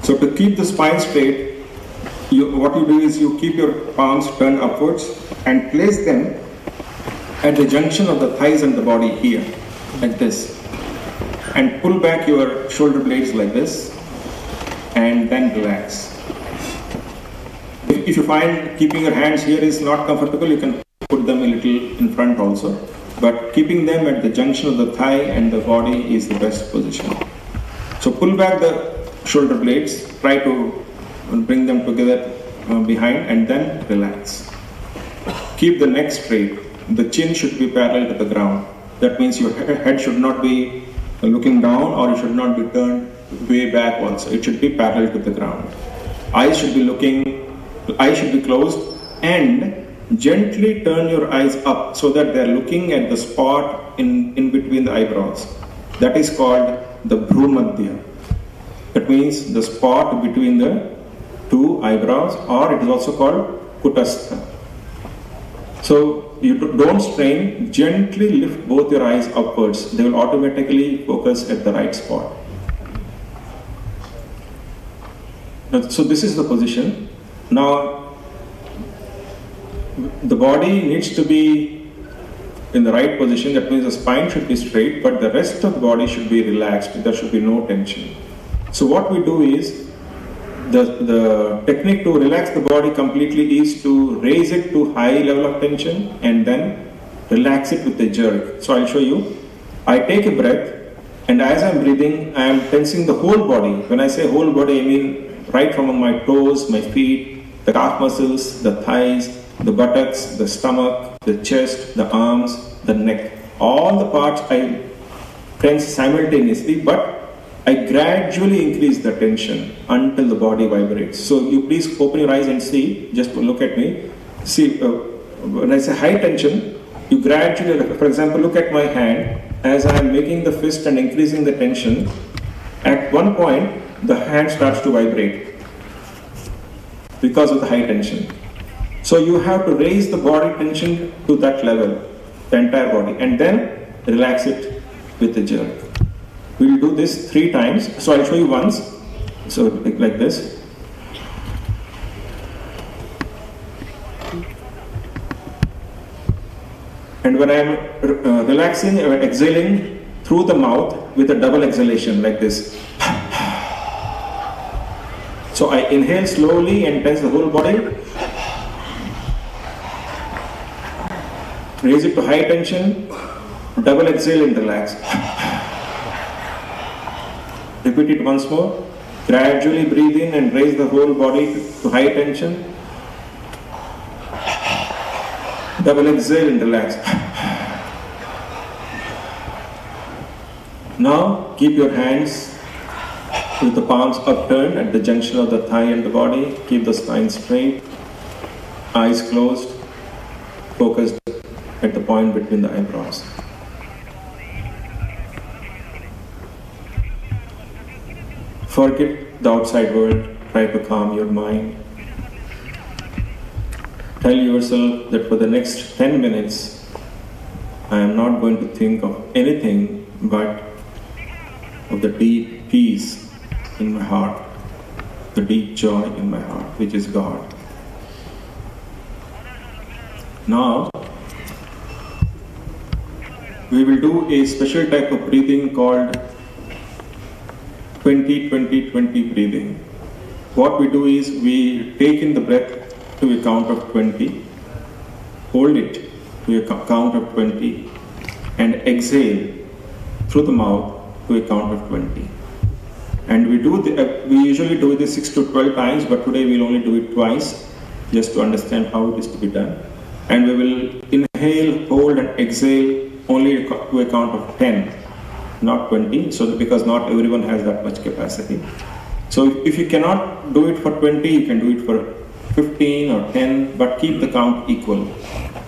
So to keep the spine straight, what you do is you keep your palms turned upwards and place them at the junction of the thighs and the body here, like this. And pull back your shoulder blades like this, and then relax. If you find keeping your hands here is not comfortable, you can put them a little in front also. But keeping them at the junction of the thigh and the body is the best position. So pull back the shoulder blades, try to bring them together behind, and then relax. Keep the neck straight. The chin should be parallel to the ground. That means your head should not be looking down, or it should not be turned way back also. It should be parallel to the ground. Eyes should be closed, and gently turn your eyes up so that they are looking at the spot in between the eyebrows. That is called the Bhrumadhya. That means the spot between the two eyebrows, or it is also called Kutastha. So you don't strain, gently lift both your eyes upwards. They will automatically focus at the right spot. So this is the position. Now, the body needs to be in the right position. That means the spine should be straight, but the rest of the body should be relaxed. There should be no tension. So what we do is, the technique to relax the body completely is to raise it to high level of tension and then relax it with a jerk. So I'll show you. I take a breath, and as I'm breathing, I am tensing the whole body. When I say whole body, I mean right from my toes, my feet, the calf muscles, the thighs, the buttocks, the stomach, the chest, the arms, the neck. All the parts I tense simultaneously, but I gradually increase the tension until the body vibrates. So you please open your eyes and see, just look at me. See, when I say high tension, you gradually, for example, look at my hand. As I am making the fist and increasing the tension, at one point, the hand starts to vibrate because of the high tension. So you have to raise the body tension to that level, the entire body, and then relax it with a jerk. We will do this 3 times. So I'll show you once. So like this. And when I am relaxing, I am exhaling through the mouth with a double exhalation like this. So I inhale slowly and tense the whole body. Raise it to high tension. Double exhale and relax. Repeat it once more. Gradually breathe in and raise the whole body to high tension. Double exhale and relax. Now keep your hands with the palms upturned at the junction of the thigh and the body. Keep the spine straight. Eyes closed. Focused at the point between the eyebrows. Forget the outside world. Try to calm your mind. Tell yourself that for the next 10 minutes, I am not going to think of anything but of the deep peace in my heart, the deep joy in my heart, which is God. Now, we will do a special type of breathing called 20-20-20 breathing. What we do is we take in the breath to a count of 20, hold it to a count of 20, and exhale through the mouth to a count of 20. And we usually do this 6 to 12 times, but today we'll only do it twice, just to understand how it is to be done. And we will inhale, hold, and exhale only to a count of 10, not 20, so that because not everyone has that much capacity. So if you cannot do it for 20, you can do it for 15 or 10, but keep the count equal.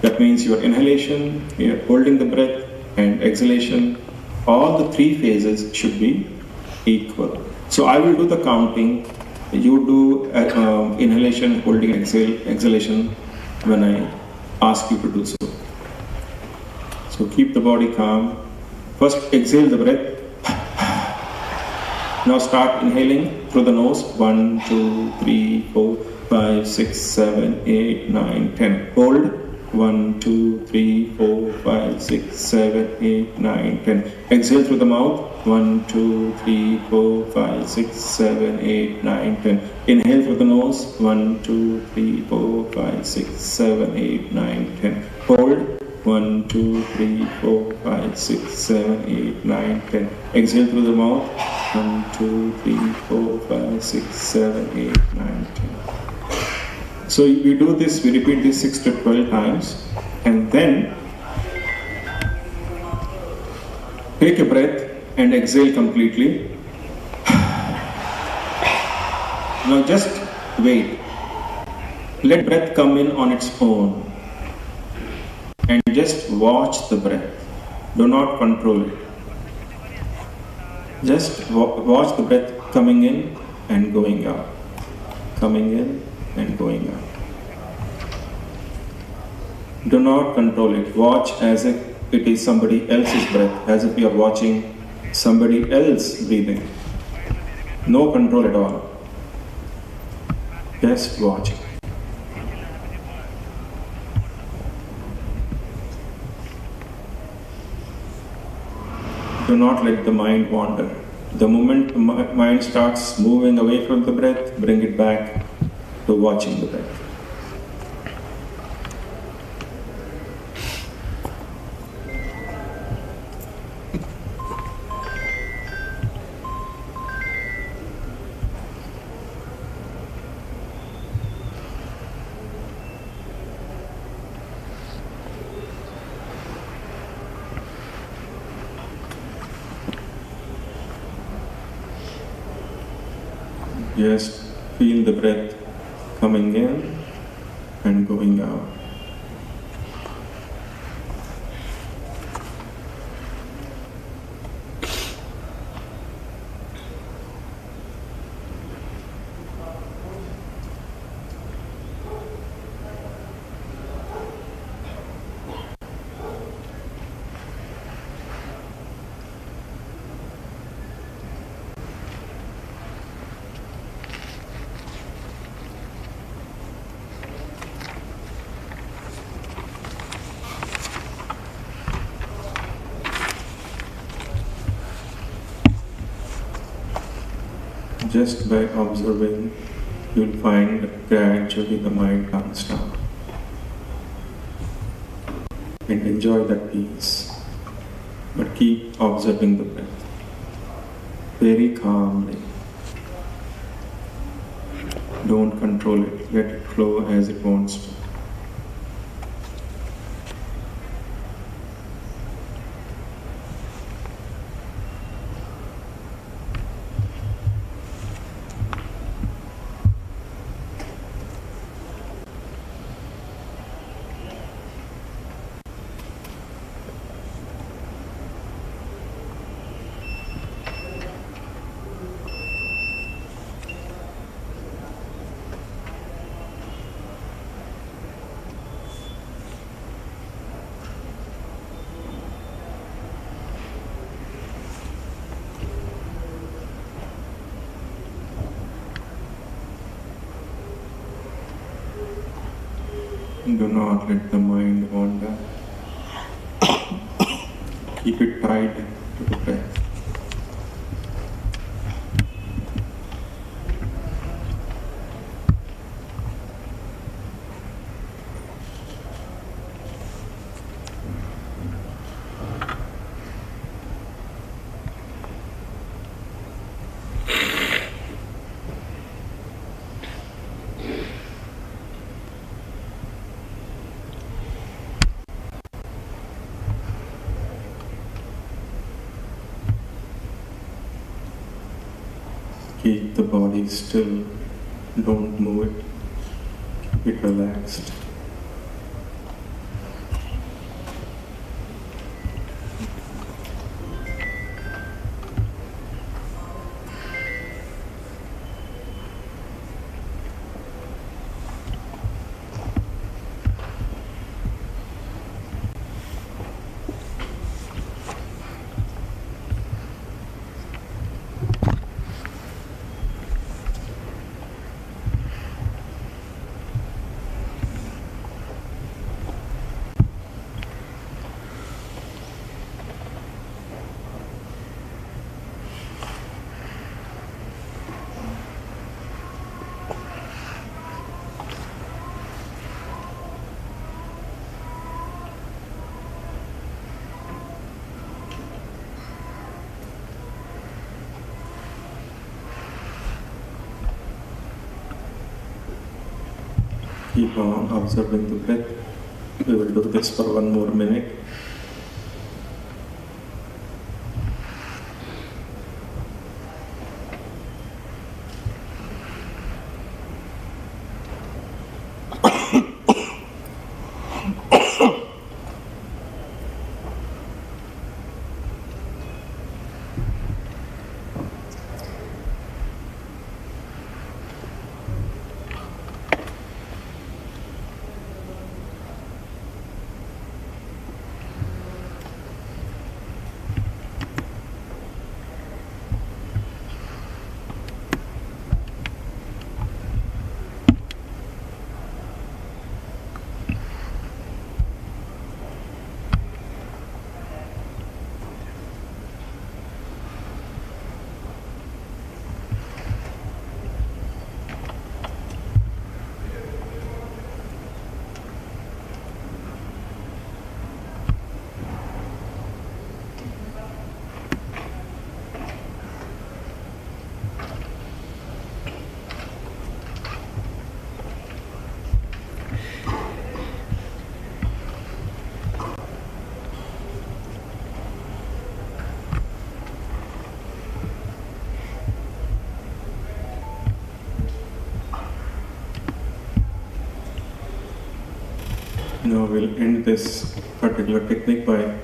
That means your inhalation, your holding the breath, and exhalation, all the 3 phases should be equal. So I will do the counting, you do inhalation, holding, exhalation when I ask you to do so. So keep the body calm. First exhale the breath. Now start inhaling through the nose. 1, 2, 3, 4, 5, 6, 7, 8, 9, 10. Hold. 1, 2, 3, 4, 5, 6, 7, 8, 9, 10. Exhale through the mouth. 1, 2, 3, 4, 5, 6, 7, 8, 9, 10. Inhale through the nose. 1, 2, 3, 4, 5, 6, 7, 8, 9, 10. Hold. 1, 2, 3, 4, 5, 6, 7, 8, 9, 10. Exhale through the mouth. 1, 2, 3, 4, 5, 6, 7, 8, 9, 10. So we do this, we repeat this 6 to 12 times, and then take a breath and exhale completely. Now just wait. Let breath come in on its own. And just watch the breath. Do not control it. Just watch the breath coming in and going out. Coming in and going out. Do not control it. Watch as if it is somebody else's breath, as if you are watching somebody else breathing. No control at all. Just watch it. Do not let the mind wander. The moment the mind starts moving away from the breath, bring it back to watching the breath. Just feel the breath coming in and going out. Just by observing, you'll find that gradually the mind calms down. And enjoy that peace. But keep observing the breath very calmly. Don't control it, let it flow as it wants to. Do not let the mind wander. Keep it tied to the breath. Keep the body still, don't move it, keep it relaxed. Keep on observing the breath. We will do this for 1 more minute. Now we'll end this particular technique by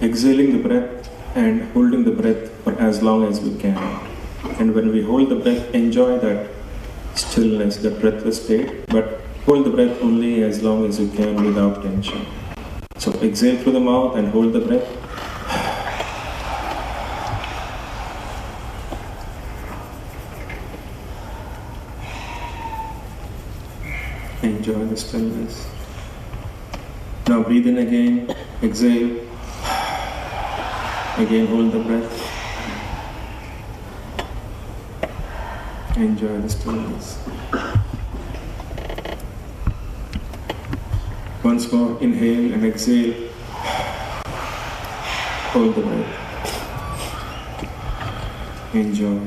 exhaling the breath and holding the breath for as long as we can. And when we hold the breath, enjoy that stillness, that breathless state, but hold the breath only as long as you can without tension. So exhale through the mouth and hold the breath. Enjoy the stillness. Now breathe in again, exhale. Again hold the breath. Enjoy the stillness. Once more, inhale and exhale. Hold the breath. Enjoy.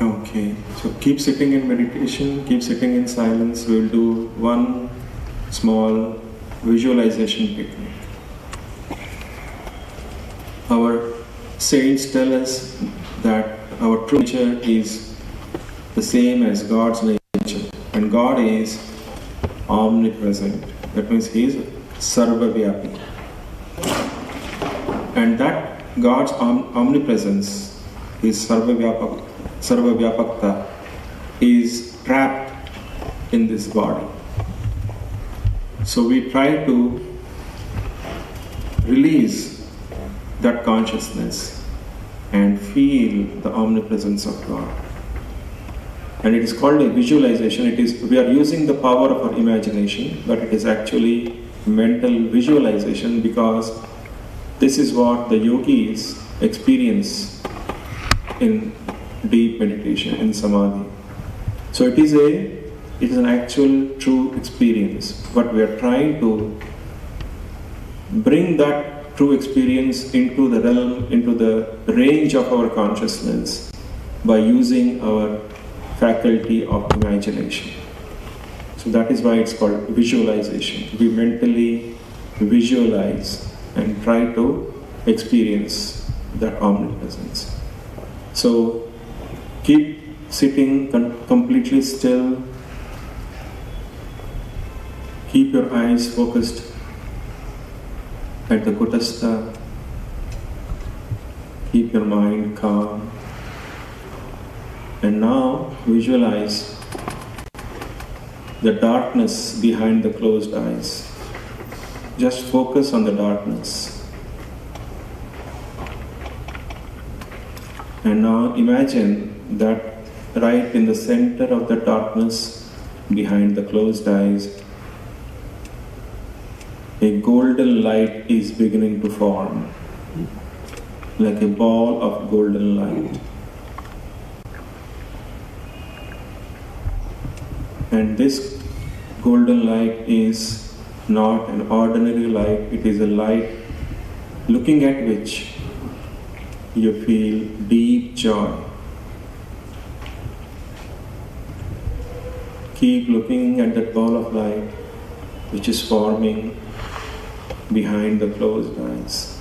Okay, so keep sitting in meditation, keep sitting in silence. We will do one small visualization technique. Our saints tell us that our true nature is the same as God's nature, and God is omnipresent. That means He is sarvavyapi. And that God's omnipresence, His sarvavyapakta, is trapped in this body. So we try to release that consciousness and feel the omnipresence of God. And it is called a visualization. We are using the power of our imagination, but it is actually mental visualization, because this is what the yogis experience in deep meditation, in samadhi. So it is an actual true experience, but we are trying to bring that true experience into the realm, into the range of our consciousness by using our faculty of imagination. So that is why it's called visualization. We mentally visualize and try to experience that omnipresence. So keep sitting completely still. Keep your eyes focused at the Kutastha. Keep your mind calm. And now visualize the darkness behind the closed eyes. Just focus on the darkness. And now imagine that right in the center of the darkness behind the closed eyes, a golden light is beginning to form, like a ball of golden light. And this golden light is not an ordinary light, it is a light looking at which you feel deep joy. Keep looking at that ball of light which is forming behind the closed eyes.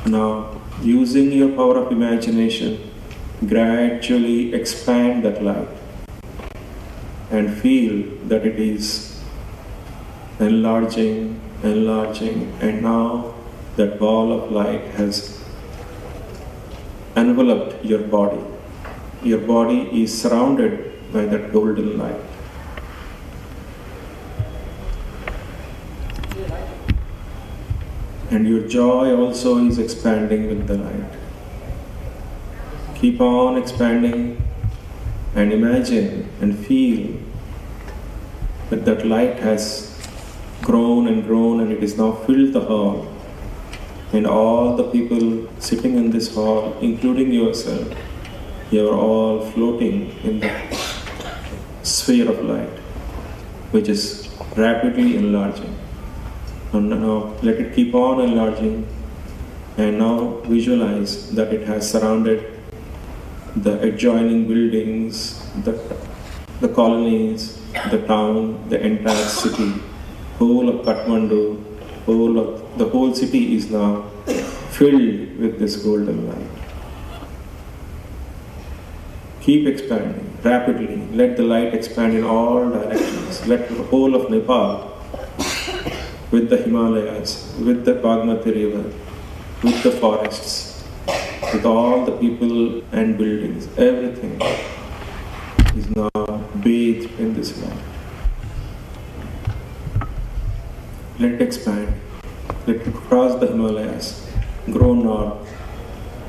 Now, using your power of imagination, gradually expand that light and feel that it is enlarging, and now that ball of light has enveloped your body. Your body is surrounded by that golden light. And your joy also is expanding with the light. Keep on expanding and imagine and feel that that light has grown and grown, and it is now filled the hall. And all the people sitting in this hall, including yourself, you are all floating in the sphere of light, which is rapidly enlarging. And now let it keep on enlarging, and now visualize that it has surrounded the adjoining buildings, the colonies, the town, the entire city, whole of Kathmandu, the whole city is now filled with this golden light. Keep expanding rapidly. Let the light expand in all directions. Let the whole of Nepal, with the Himalayas, with the Bagmati river, with the forests, with all the people and buildings, everything is now bathed in this light. Let it expand. Let it cross the Himalayas, grow north,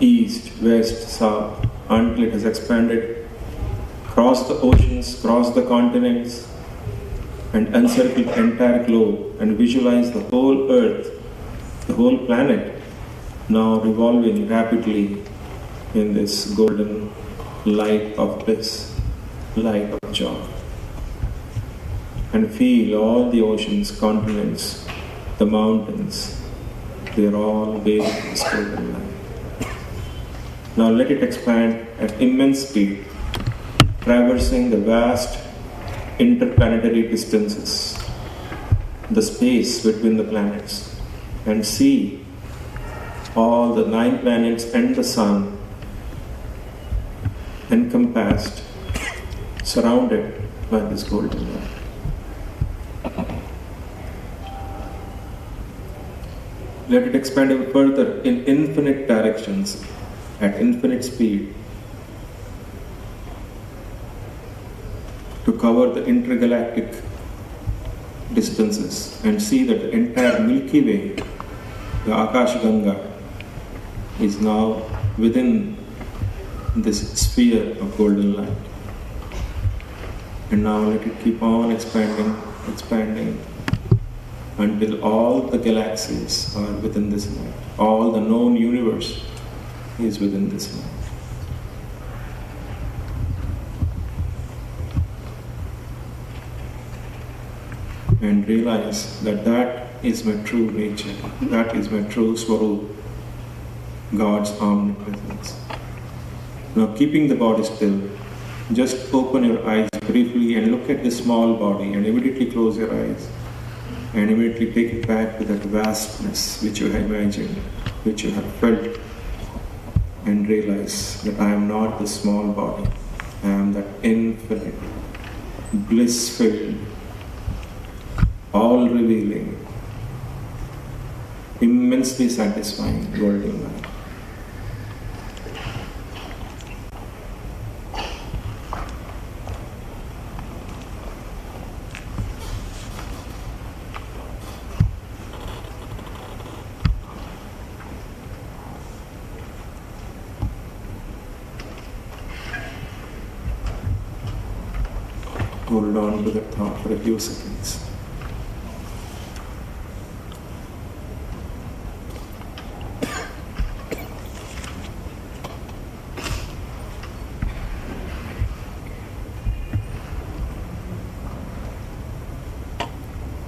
east, west, south, until it has expanded, cross the oceans, cross the continents, and encircle the entire globe, and visualize the whole earth, the whole planet, now revolving rapidly in this golden light of bliss, light of joy. And feel all the oceans, continents, the mountains, they are all bathed in this golden light. Now let it expand at immense speed, traversing the vast interplanetary distances, the space between the planets, and see all the 9 planets and the sun encompassed, surrounded by this golden light. Let it expand even further in infinite directions, at infinite speed, to cover the intergalactic distances and see that the entire Milky Way, the Akash Ganga, is now within this sphere of golden light. And now let it keep on expanding, expanding, until all the galaxies are within this light. All the known universe is within this light. And realize that that is my true nature, that is my true Swarup, God's omnipresence. Now, keeping the body still, just open your eyes briefly and look at the small body, and immediately close your eyes and immediately take it back to that vastness which you have imagined, which you have felt, and realize that I am not the small body, I am that infinite, bliss-filled, all-revealing, immensely satisfying golden light. Hold on to that thought for a few seconds.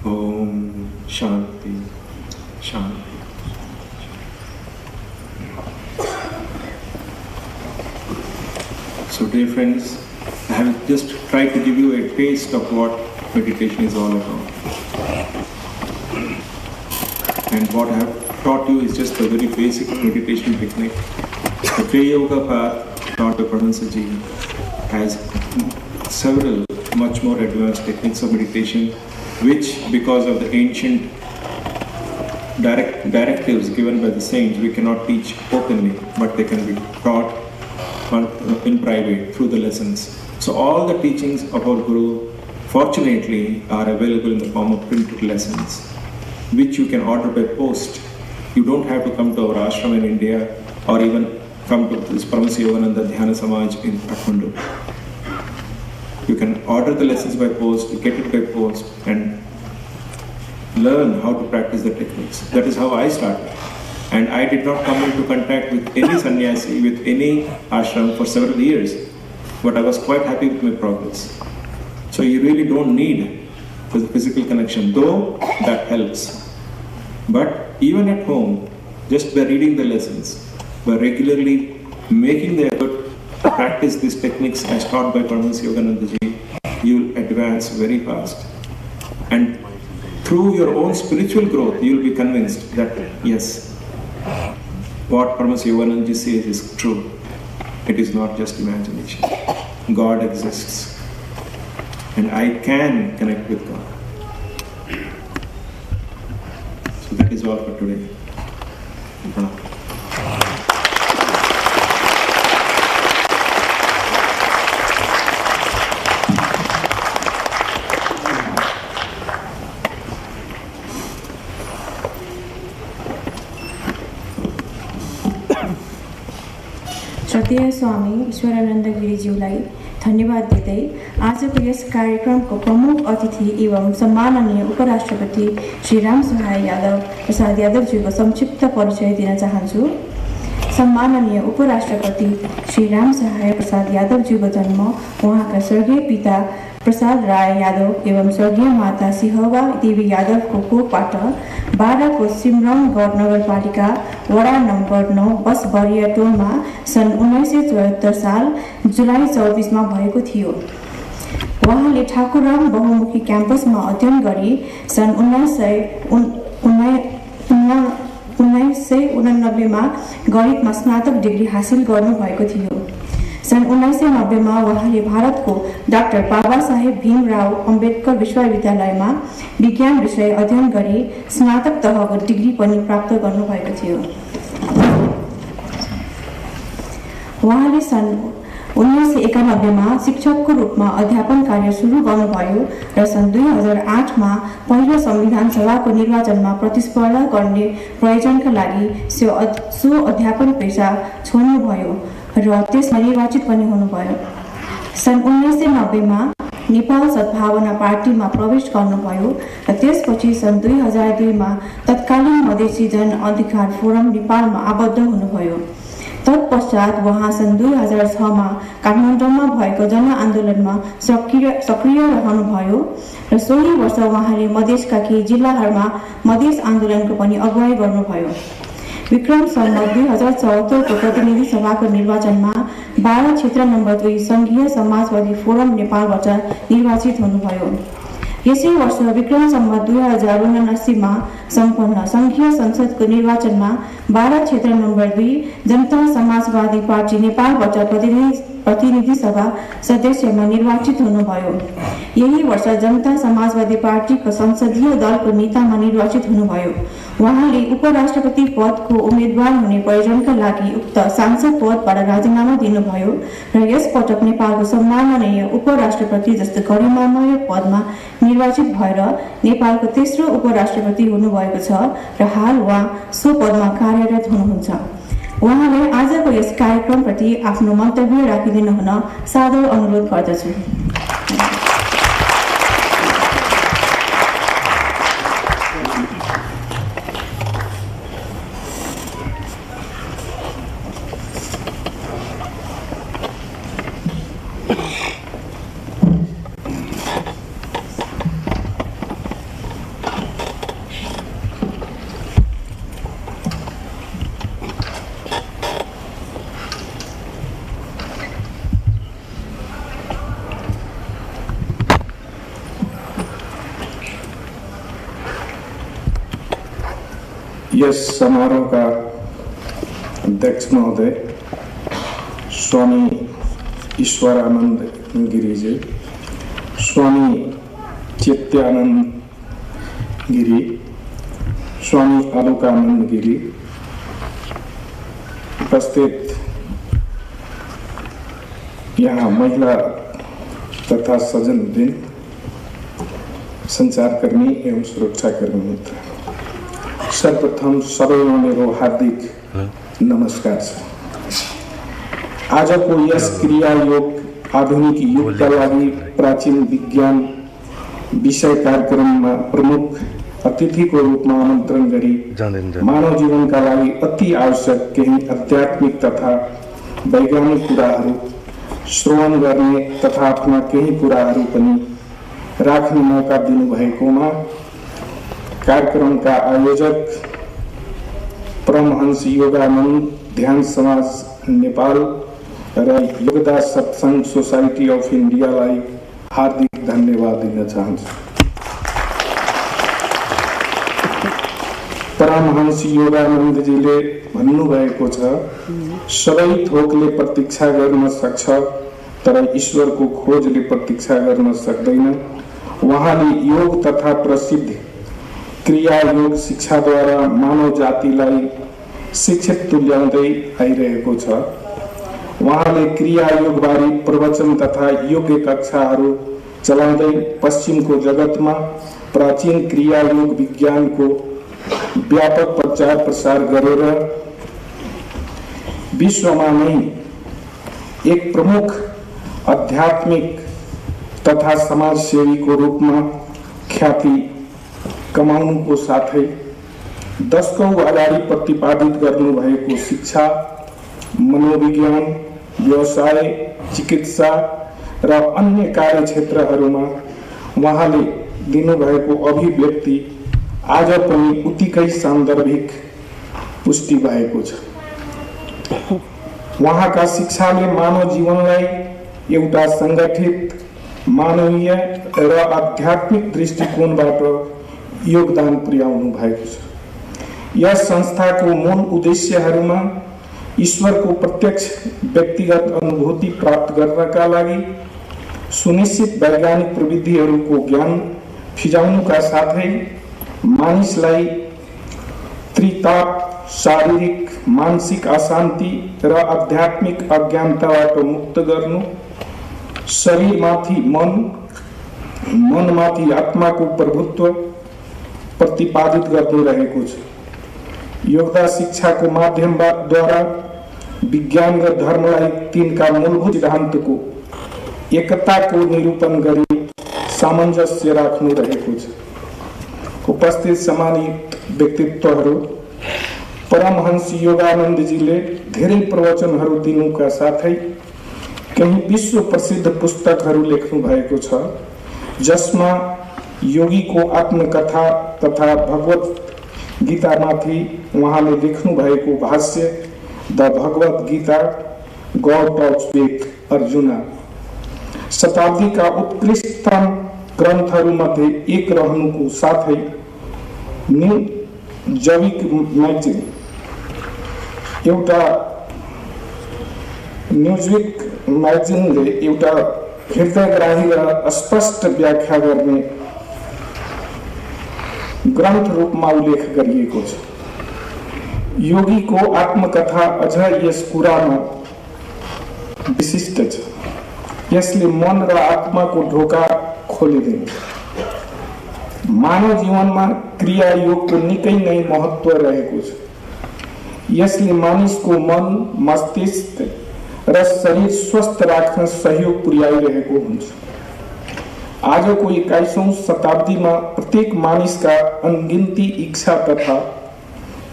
Om Shanti, Shanti. So, dear friends, I have just tried to give you a taste of what meditation is all about. And what I have taught you is just a very basic meditation technique. The Kriya Yoga path taught by Ji has several much more advanced techniques of meditation, which, because of the ancient directives given by the saints, we cannot teach openly, but they can be taught in private through the lessons. So all the teachings of our Guru, fortunately, are available in the form of printed lessons, which you can order by post. You don't have to come to our ashram in India, or even come to this Paramasya Yogananda Dhyana Samaj in Kathmandu. You can order the lessons by post, get it by post, and learn how to practice the techniques. That is how I started. And I did not come into contact with any sannyasi, with any ashram for several years. But I was quite happy with my progress. So you really don't need the physical connection, though that helps. But even at home, just by reading the lessons, by regularly making the effort to practice these techniques as taught by Paramasya Yogananda Ji, you will advance very fast. And through your own spiritual growth, you will be convinced that, yes, what Paramasya Yogananda Ji says is true. It is not just imagination. God exists and I can connect with God. So that is all for today. Pranam. श्रद्धेय स्वामी ईश्वरानन्द गिरिज्यूलाई धन्यवाद दिँदै आजको yes कार्यक्रमको प्रमुख अतिथि एवं सम्माननीय उपराष्ट्रपति श्री राम सहाय यादव प्रसाद यादवज्यूको संक्षिप्त परिचय दिन चाहन्छु। सम्माननीय उपराष्ट्रपति श्री राम सहाय प्रसाद यादवज्यूको जन्म उहाँका स्वर्गीय पिता प्रसाद राय यादव एवं स्वर्गीय माता सिहवा देवी यादवको कोखबाट 12 को सिमरनगढ नगरपालिका वडा नम्बर 9 बस बरियाटोलमा सन् 1974 साल जुलाई 24 मा भएको थियो। उहाँले ठाकुरराम बहुमुखी क्याम्पसमा अध्ययन गरी सन् 1989 मा गणितमा स्नातक डिग्री हासिल गर्नुभएको थियो। सन् 1990 मा उहाँले भारतको डाक्टर बाबा साहेब भीमराव अम्बेडकर विश्वविद्यालयमा विज्ञान विषय अध्ययन गरी स्नातक तहको डिग्री पनि प्राप्त गर्नुभएको थियो। उहाँले सन् 1991 मा शिक्षकको रूपमा अध्यापन कार्य सुरु गर्नुभयो र सन् 2008 मा पहिलो संविधान सभाको निर्वाचनमा प्रतिस्पर्धा गर्ने प्रयोजनका लागि सो अध्यापन पेशा छोड्नुभयो र त्यसमा निर्वाचित पनि हुनुभयो। सन् 1990 मा नेपाल सद्भावना पार्टीमा प्रवेश गर्नुभयो र त्यसपछि सन् 2002 मा तत्कालीन मधेसी जन अधिकार फोरम नेपालमा आबद्ध हुनुभयो। तत्पश्चात उहाँ सन् 2006 मा काठमाडौँमा भएको जनआन्दोलनमा सक्रिय रहनुभयो र सोही वर्ष उहाँले मधेसका केही जिल्लाहरूमा मधेस आन्दोलनको पनि अगुवाई गर्नुभयो। विक्रम सम्वत 2074 को प्रतिनिधि सभाको निर्वाचनमा 12 क्षेत्र नम्बर 2 संघीय समाजवादी फोरम नेपालबाट निर्वाचित हुनुभयो। यसै वर्ष विक्रम सम्वत 2079 मा सम्पन्न संघीय संसदको निर्वाचनमा 12 क्षेत्र नम्बर 2 जनता समाजवादी पार्टी नेपालबाट प्रतिनिधि सभा सदस्यमा निर्वाचित हुनुभयो। यही वर्ष जनता समाजवादी पार्टीको संसदीय दलको नेतामा निर्वाचित हुनुभयो। उहाँले उपराष्ट्रपति पदको उम्मेदवार हुने प्रयोजनका लागि उक्त सांसद पदबाट राजीनामा दिनुभयो र यस पटक नेपालको सम्माननीय उपराष्ट्रपति जस्तो गरिमामय पदमा निर्वाचित भएर नेपालको तेस्रो उपराष्ट्रपति हुनुभएको छ र हाल उहाँ सो पदमा कार्यरत हुनुहुन्छ। उहाँलाई आजको यस कार्यक्रमप्रति आफ्नो मन्तव्य राखिदिन हुन सादर अनुरोध गर्दछु। यस समारोहका अध्यक्ष महोदय स्वामी ईश्वरानन्द गिरिजी, स्वामी चैत्यानन्द गिरी, स्वामी आलोकानन्द गिरी, उपस्थित यहाँ महिला तथा सज्जनवृन्द, संचारकर्मी एवं सुरक्षाकर्मी मित्र, सर्वप्रथम सबैमा मेरो हार्दिक नमस्कार छ। आजको यस क्रिया योग आधुनिक युगका लागि प्राचीन विज्ञान विषय कार्यक्रममा प्रमुख अतिथिको रूपमा आमन्त्रण गरी मानव जीवनका लागि अति आवश्यक केही आध्यात्मिक तथा वैज्ञानिक कुराहरू श्रवण गर्ने तथा आफ्ना केही कुराहरू पनि राख्ने मौका दिनुभएकोमा कार्यक्रमका आयोजक परमहंस योगानन्द ध्यान समाज नेपाल र योगदास सत्संग सोसाइटी अफ इन्डियालाई हार्दिक धन्यवाद दिन चाहन्छु। परमहंस योगानन्दजीले भन्नुभएको छ, सबै थोकले प्रतीक्षा गर्न सक्छ तर ईश्वरको खोजले प्रतीक्षा गर्न सक्दैन। उहाँले योग तथा प्रसिद्ध क्रिया योग शिक्षाद्वारा मानव जातिलाई शिक्षित तुल्याउँदै आइरहेको छ। उहाँले क्रिया योगबारे प्रवचन तथा योग्य कक्षाहरू चलाउँदै पश्चिमको जगतमा प्राचीन क्रिया योग विज्ञानको व्यापक प्रचार प्रसार गरेर विश्वमा नै एक प्रमुख आध्यात्मिक तथा समाजसेवीको रूपमा ख्याति कमाउनुको साथै दशकौं अगाडि प्रतिपादित गर्नुभएको शिक्षा, मनोविज्ञान, व्यवसाय, चिकित्सा र अन्य कार्यक्षेत्रहरूमा उहाँले दिनुभएको अभिव्यक्ति आज पनि उत्तिकै सान्दर्भिक पुष्टि भएको छ। उहाँका शिक्षाले मानव जीवनलाई एउटा संगठित, मानवीय र आध्यात्मिक दृष्टिकोणबाट योगदान पुर्याउनु भएको छ। यस संस्थाको मूल उद्देश्यहरूमा ईश्वरको प्रत्यक्ष व्यक्तिगत अनुभूति प्राप्त गर्नका लागि सुनिश्चित वैज्ञानिक प्रविधिहरूको ज्ञान फिजाउनुका साथै मानिसलाई त्रिताप, शारीरिक, मानसिक अशान्ति र आध्यात्मिक अज्ञानताबाट मुक्त गर्नु, शरीरमाथि मन, मनमाथि आत्माको प्रभुत्व प्रतिपादित गर्नु रहेको छ। योगदा शिक्षाको माध्यमद्वारा विज्ञान र धर्मलाई तिनका मूलभूत सिद्धान्तको एकताको निरूपण गरी सामञ्जस्य राख्नु रहेको छ। उपस्थित सम्मानित व्यक्तित्वहरू, परमहंस योगानन्दजीले धेरै प्रवचनहरू दिनुका साथै केही विश्व प्रसिद्ध पुस्तकहरू लेख्नु भएको छ, जसमा योगीको आत्मकथा तथा भगवत गीतामाथि उहाँले लेख्नु भएको भाष्य the Bhagavad Gita God talks with Arjuna शताब्दीका उत्कृष्टतम ग्रन्थहरूमध्ये एक रहनुको साथै न्यू जैविक म्यागजिन एउटा न्युजविक म्यागजिनले एउटा हृदयग्राही र स्पष्ट व्याख्या गर्ने ग्रन्थ रूपमा उल्लेख गरिएको छ। योगीको आत्मकथा अझ यस कुरामा विशिष्ट छ। यसले मन र आत्माको ढोका खोलिदिन्छ। मानव जीवनमा क्रिया योगको निकै नै महत्त्व रहेको छ। यसले मानिसको मन, मस्तिष्क र शरीर स्वस्थ राख्न सहयोग पुर्याइरहेको हुन्छ। आजको 21औं शताब्दीमा प्रत्येक मानिसका अनगिन्ती इच्छा तथा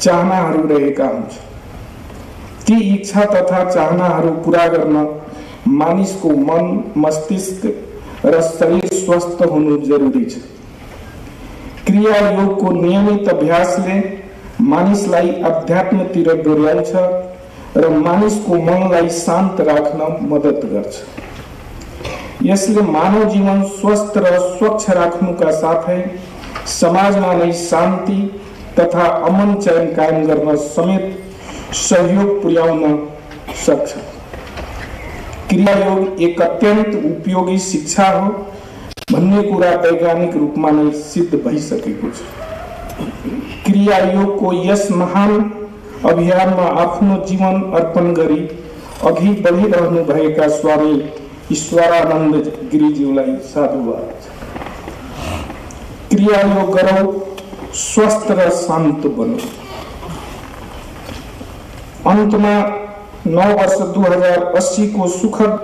चाहनाहरू रहेका हुन्छ। ती इच्छा तथा चाहनाहरू पूरा गर्न मानिसको मन, मस्तिष्क र शरीर स्वस्थ हुनु जरुरी छ। क्रिया योगको नियमित अभ्यासले मानिसलाई अध्यात्मतिर डोर्याउँछ र मानिसको मनलाई शान्त राख्न मद्दत गर्छ। यसले मानव जीवन स्वस्थ र स्वच्छ राख्नुका साथै समाजमा नै शान्ति तथा अमन चयन कायम गर्न समेत सहयोग पुर्याउन सक्छ। क्रिया योग एक अत्यन्त उपयोगी शिक्षा हो भन्ने कुरा वैज्ञानिक रूपमा नै सिद्ध भइसकेको छ। क्रिया योगको यस महान अभियानमा आफ्नो जीवन अर्पण गरी अघि बढिरहनु भएका स्वामी ईश्वरानन्द गिरिज्यूलाई साधुवाद। क्रिया योग गरौँ, स्वस्थ र शान्त बनौँ। अन्तमा नव वर्ष 2080 को सुखद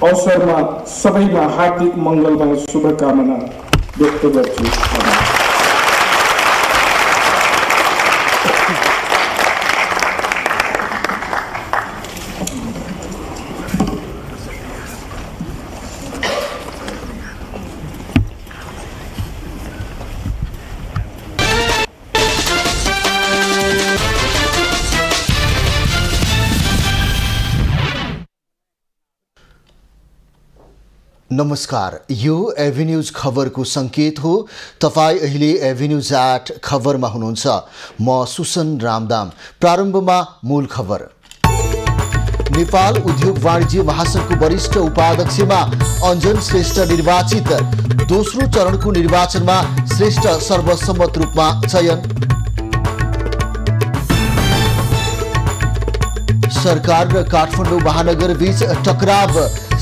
अवसरमा सबैमा हार्दिक मङ्गलमय शुभकामना व्यक्त गर्छु। नमस्कार, यो एभिन्यूज खबरको संकेत हो। तपाईं अहिले एभिन्यूज एट खबरमा हुनुहुन्छ। म सुसन रामदाम। प्रारम्भमा मूल खबर। नेपाल उद्योग वाणिज्य महासंघको वरिष्ठ उपाध्यक्षमा अञ्जन श्रेष्ठ निर्वाचित। दोस्रो चरणको निर्वाचनमा श्रेष्ठ सर्वसम्मत रूपमा चयन। सरकार र काठमाडौँ महानगर बीच टकराव।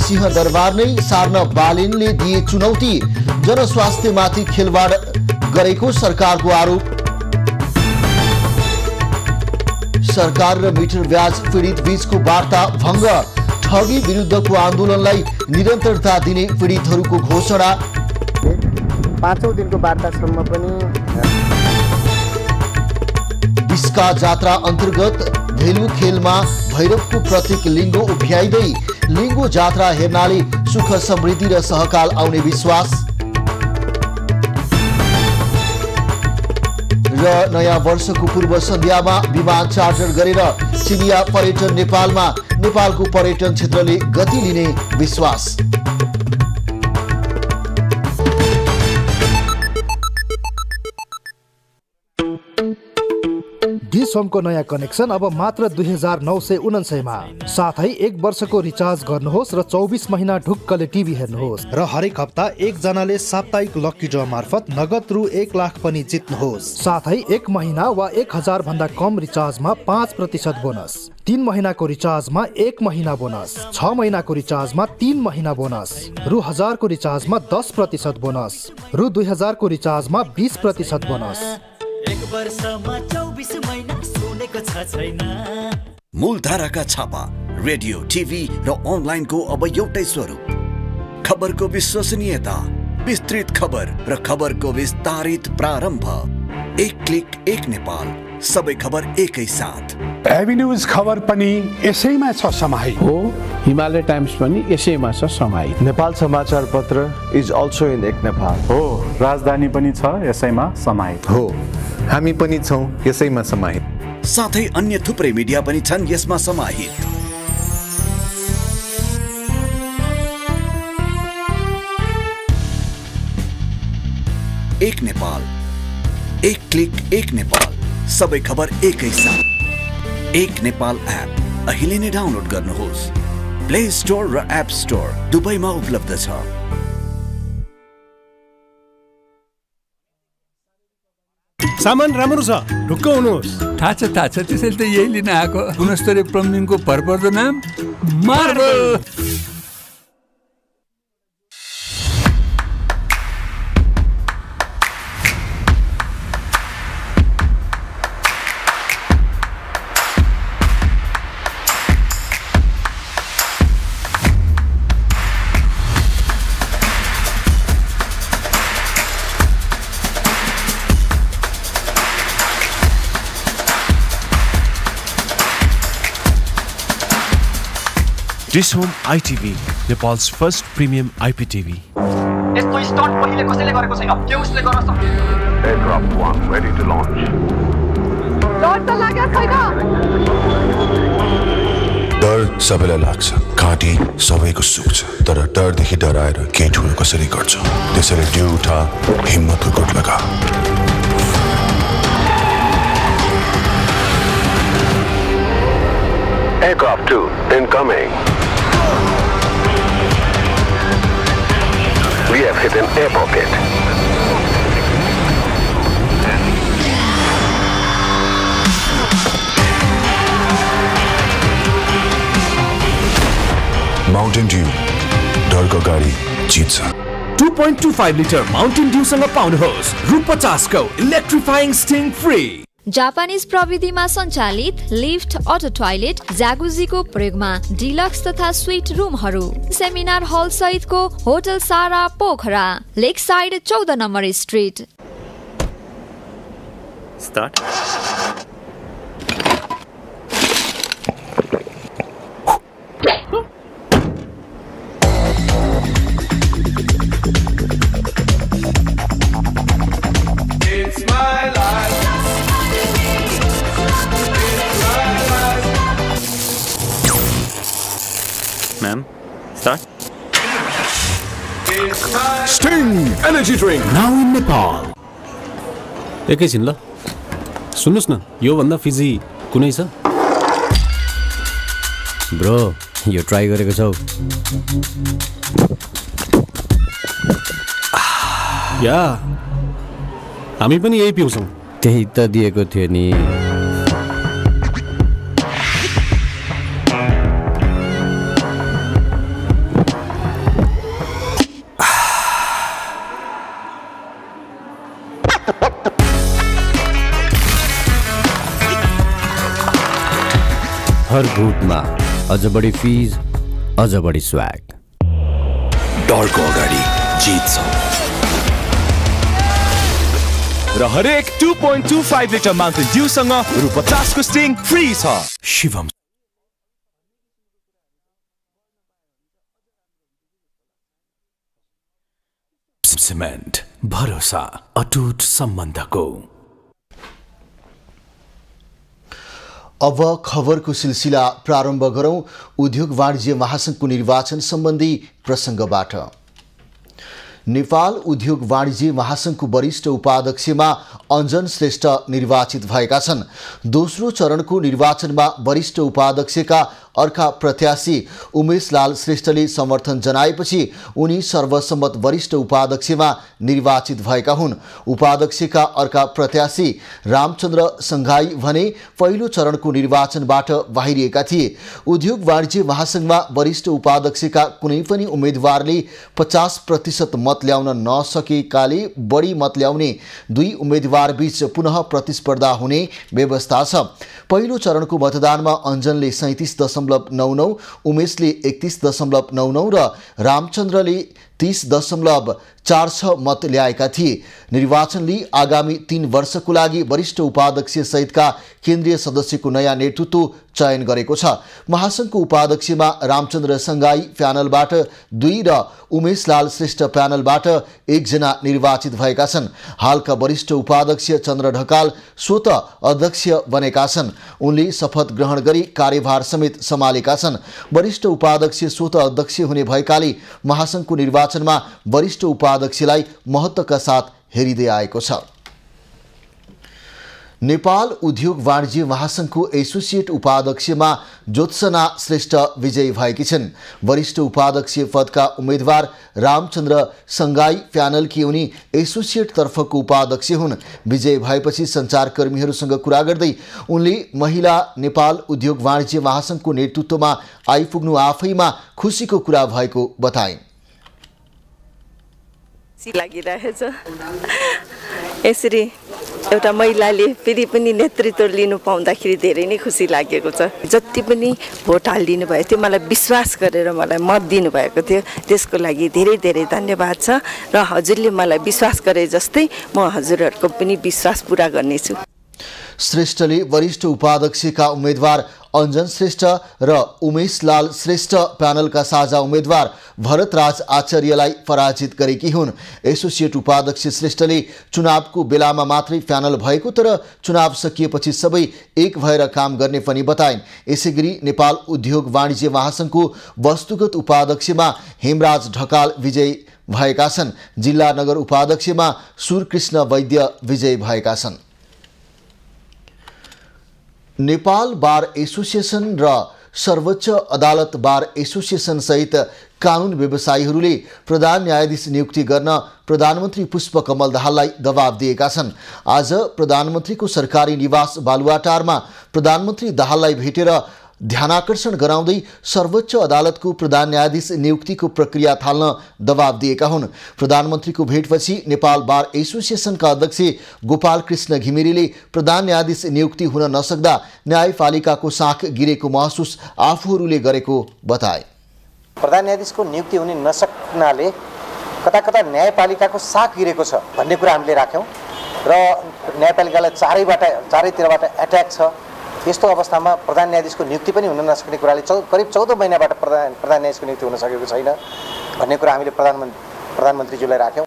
सिंहदरबार नै सार्न बालिनले दिए चुनौती। जनस्वास्थ्यमाथि खेलवाड गरेको सरकारको आरोप। सरकार र मिटर ब्याज पीडित बीचको वार्ता भङ्ग। ठगी विरुद्धको आन्दोलनलाई निरन्तरता दिने पीडितहरूको घोषणा। 5औं दिनको वार्तासम्म पनि बिस्का जात्रा अन्तर्गत भेलु खेलमा भैरवको प्रतीक लिङ्गो उभ्याइँदै लिङ्गो जात्रा हेर्नाले सुख समृद्धि र सहकाल आउने विश्वास। र नयाँ वर्षको पूर्व सन्ध्यामा विमान चार्टर गरेर चिनिया पर्यटन नेपालमा। नेपालको पर्यटन क्षेत्रले गति लिने विश्वास। डिश होमको नयाँ कनेक्सन अब मात्र 2999 मा। साथै 1 वर्षको रिचार्ज गर्नुहोस् र 24 महिना ढुक्कले टिभी हेर्नुहोस्। र हरेक हप्ता एकजनाले साप्ताहिक लकी ड्र मार्फत नगद रु 1 लाख पनि जित्नुहोस्। साथै 1 महिना वा 1000 भन्दा कम रिचार्जमा 5% बोनस। 3 महिनाको रिचार्जमा 1 महिना बोनस। 6 महिनाको रिचार्जमा 3 महिना बोनस। रु 1000 को रिचार्जमा 10% बोनस। रु 2000 को रिचार्जमा 20% बोनस। एक वर्षमा 24 महिना सुनेको छ छैन। मूलधाराका छापा रेडियो, टिभी र अनलाइनको अब एउटै स्वरूप। खबरको विश्वसनीयता, विस्तृत खबर र खबरको विस्तारित प्रारम्भ। एक क्लिक एक नेपाल, सबै खबर एकै साथ। एभिन्यूज खबर पनि यसैमा छ समाहित हो। हिमालय टाइम्स पनि यसैमा छ समाहित। नेपाल समाचार पत्र इज अल्सो इन एक नेपाल हो। राजधानी पनि छ यसैमा समाहित हो। हामी पनि छौं यसैमा समाहित। साथै अन्य थुप्रै मिडिया पनि छन् यसमा समाहित। एक नेपाल, एक क्लिक एक नेपाल, सबै खबर एकै साथ। एक नेपाल एप अहिले नै डाउनलोड गर्नुहोस्। प्ले स्टोर र एप स्टोर दुवैमा उपलब्ध छ। सामान राम्रो छ, ढुक्क हुनुहोस्। थाहा छ त्यसैले त यही लिन आएको। गुणस्तरीय प्लम्बिङको भरपर्दो नाम marble. Dish Home ITV, Nepal's first premium IPTV. यस्तो स्टन्ट पहिले कसैले गरेको छैन, के उसले गर्न सक्छ? Aircraft 1 ready to launch. डर त लागेको छैन। डर सबैलाई लाग्छ, घाँटी सबैको सुक्छ, तर डरदेखि डराएर केही ठुलो कसरी गर्छ? त्यसैले जिउ उठा, हिम्मतको गुट लगा। Aircraft 2 incoming. We have hit an air pocket. Mountain Dew, डरको गाडी जित्छ। 2.25 लिटर Mountain Dew सँग पाउनुहोस् रु 50 को इलेक्ट्रिफाइङ स्टिङ फ्री। जापानिज प्रविधिमा सञ्चालित लिफ्ट, अटो टोयलेट, जागुजीको प्रयोगमा डिलक्स तथा स्वीट रुमहरू। सेमिनार हल सहितको hotel Sara Pokhara, lake side 14 number street. Start. Ma'am, start. Sting Energy Drink now in Nepal. एकैछिन ल, सुन्नुस् न, यो भन्दा फिजी कुनै छ? ब्रो यो ट्राई गरेको छौ या हामी पनि यही पिउँछौँ त्यही त दिएको थियो नि हर घुटमा अझ बढी फिज अझ बढी स्वैग डरको अगाडि जित छ र हरेक 2.25 लिटर माउन्टेन ड्यूसँग रु 50 को स्टिङ फ्री छ शिवम सिमेन्ट भरोसा अटुट सम्बन्धको अब खबरको सिलसिला प्रारम्भ गरौं उद्योग वाणिज्य महासंघको निर्वाचन सम्बन्धी प्रसंगबाट। नेपाल उद्योग वाणिज्य महासंघको वरिष्ठ उपाध्यक्षमा अञ्जन श्रेष्ठ निर्वाचित भएका छन्। दोस्रो चरणको निर्वाचनमा वरिष्ठ उपाध्यक्षका अर्का प्रत्याशी उमेशलाल श्रेष्ठले समर्थन जनाएपछि उनी सर्वसम्मत वरिष्ठ उपाध्यक्षमा निर्वाचित भएका हुन्। उपाध्यक्षका अर्का प्रत्याशी रामचन्द्र संघाई भने पहिलो चरणको निर्वाचनबाट बाहिरिएका थिए। उद्योग वाणिज्य महासंघमा वरिष्ठ उपाध्यक्षका कुनै पनि उम्मेदवारले 50% मत ल्याउन नसकेकाले बढी मत ल्याउने दुई उम्मेदवार बीच पुनः प्रतिस्पर्धा हुने व्यवस्था छ। पहिलो चरणको मतदानमा अञ्जनले 37.99, उमेशले 31.99 र रामचन्द्रले 30.46 मत ल्याएका थिए। निर्वाचनले आगामी 3 वर्षको लागि वरिष्ठ उपाध्यक्ष सहितका केन्द्रीय सदस्यको नयाँ नेतृत्व चयन गरेको छ। महासंघको उपाध्यक्षमा रामचन्द्र संघाई प्यानलबाट 2 र उमेशलाल श्रेष्ठ प्यानलबाट 1 जना निर्वाचित भएका छन्। हालका वरिष्ठ उपाध्यक्ष चन्द्र ढकाल स्वत अध्यक्ष बनेका छन्। उनले शपथ ग्रहण गरी कार्यभार समेत सम्हालेका छन्। वरिष्ठ उपाध्यक्ष स्वत अध्यक्ष हुने भएकाले महासंघको निर्वाचनमा वरिष्ठ उपाध्यक्षलाई महत्त्वका साथ हेरिँदै आएको छ। नेपाल उद्योग वाणिज्य महासंघको एसोसिएट उपाध्यक्षमा ज्योत्सना श्रेष्ठ विजयी भएकी छन्। वरिष्ठ उपाध्यक्ष पदका उम्मेदवार रामचन्द्र संघाई प्यानलकी उनी एसोसिएट तर्फको उपाध्यक्ष हुन्। विजयी भएपछि सञ्चारकर्मीहरूसँग कुरा गर्दै उनले महिला नेपाल उद्योग वाणिज्य महासंघको नेतृत्वमा आइपुग्नु आफैमा खुसीको कुरा भएको बताइन्। लागिरहेछ यसरी एउटा महिलाले फेरि पनि नेतृत्व लिनु पाउँदाखेरि धेरै नै खुसी लागेको छ। जति पनि भोट हालिदिनु भयो थियो, मलाई विश्वास गरेर मलाई मत दिनुभएको थियो, त्यसको लागि धेरै धेरै धन्यवाद छ र हजुरले मलाई विश्वास गरे जस्तै म हजुरहरूको पनि विश्वास पूरा गर्नेछु। श्रेष्ठले वरिष्ठ उपाध्यक्षका उम्मेदवार अञ्जन श्रेष्ठ र उमेशलाल श्रेष्ठ प्यानलका साझा उम्मेदवार भरतराज आचार्यलाई पराजित गरेकी हुन्। एसोसिएट उपाध्यक्ष श्रेष्ठले चुनावको बेलामा मात्रै प्यानल भएको तर चुनाव सकिएपछि सबै एक भएर काम गर्ने पनि बताइन्। यसैगरी नेपाल उद्योग वाणिज्य महासंघको वस्तुगत उपाध्यक्षमा हेमराज ढकाल विजयी भएका छन्। जिल्ला नगर उपाध्यक्षमा सूरकृष्ण वैद्य विजयी भएका छन्। नेपाल बार एसोसिएसन र सर्वोच्च अदालत बार एसोसिएसन सहित कानुन व्यवसायीहरूले प्रधान न्यायाधीश नियुक्ति गर्न प्रधानमन्त्री पुष्पकमल दाहाललाई दबाब दिएका छन्। आज प्रधानमन्त्रीको सरकारी निवास बालुवाटारमा प्रधानमन्त्री दाहाललाई भेटेर ध्यानाकर्षण गराउँदै सर्वोच्च अदालतको प्रधान न्यायाधीश नियुक्तिको प्रक्रिया थाल्न दबाब दिएका हुन्। प्रधानमन्त्रीको भेटपछि नेपाल बार एसोसिएसनका अध्यक्ष गोपाल कृष्ण घिमिरेले प्रधान न्यायाधीश नियुक्ति हुन नसक्दा न्यायपालिकाको साख गिरेको महसुस आफूहरूले गरेको बताए। प्रधान न्यायाधीशको नियुक्ति हुन नसक्नाले कता कता न्यायपालिकाको साख गिरेको छ भन्ने कुरा हामीले राख्यौँ र न्यायपालिकालाई चारैतिरबाट एट्याक छ। यस्तो अवस्थामा प्रधान न्यायाधीशको नियुक्ति पनि हुन नसक्ने कुराले करिब 14 महिनाबाट प्रधान न्यायाधीशको नियुक्ति हुन सकेको छैन भन्ने कुरा हामीले प्रधानमन्त्रीज्यूलाई राख्यौँ।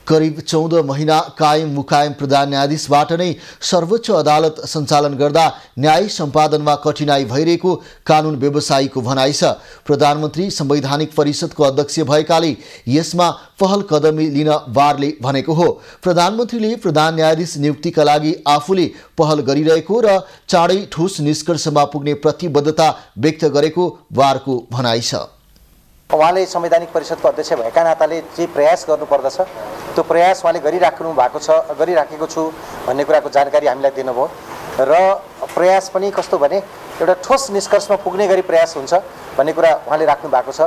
करिब 14 महिना कायम मुकायम प्रधान न्यायाधीशबाट नै सर्वोच्च अदालत सञ्चालन गर्दा न्याय सम्पादनमा कठिनाई भइरहेको कानुन व्यवसायीको भनाइ छ। प्रधानमन्त्री संवैधानिक परिषदको अध्यक्ष भएकाले यसमा पहल कदमी लिन बारले भनेको हो। प्रधानमन्त्रीले प्रधान न्यायाधीश नियुक्तिका लागि आफूले पहल गरिरहेको र चाँडै ठोस निष्कर्षमा पुग्ने प्रतिबद्धता व्यक्त गरेको बारको भनाइ छ। उहाँले संवैधानिक परिषदको अध्यक्ष भएका नाताले जे प्रयास गर्नुपर्दछ त्यो प्रयास उहाँले गरिराखेको छु भन्ने कुराको जानकारी हामीलाई दिनुभयो र प्रयास पनि कस्तो भने एउटा ठोस निष्कर्षमा पुग्ने गरी प्रयास हुन्छ भन्ने कुरा उहाँले राख्नु भएको छ।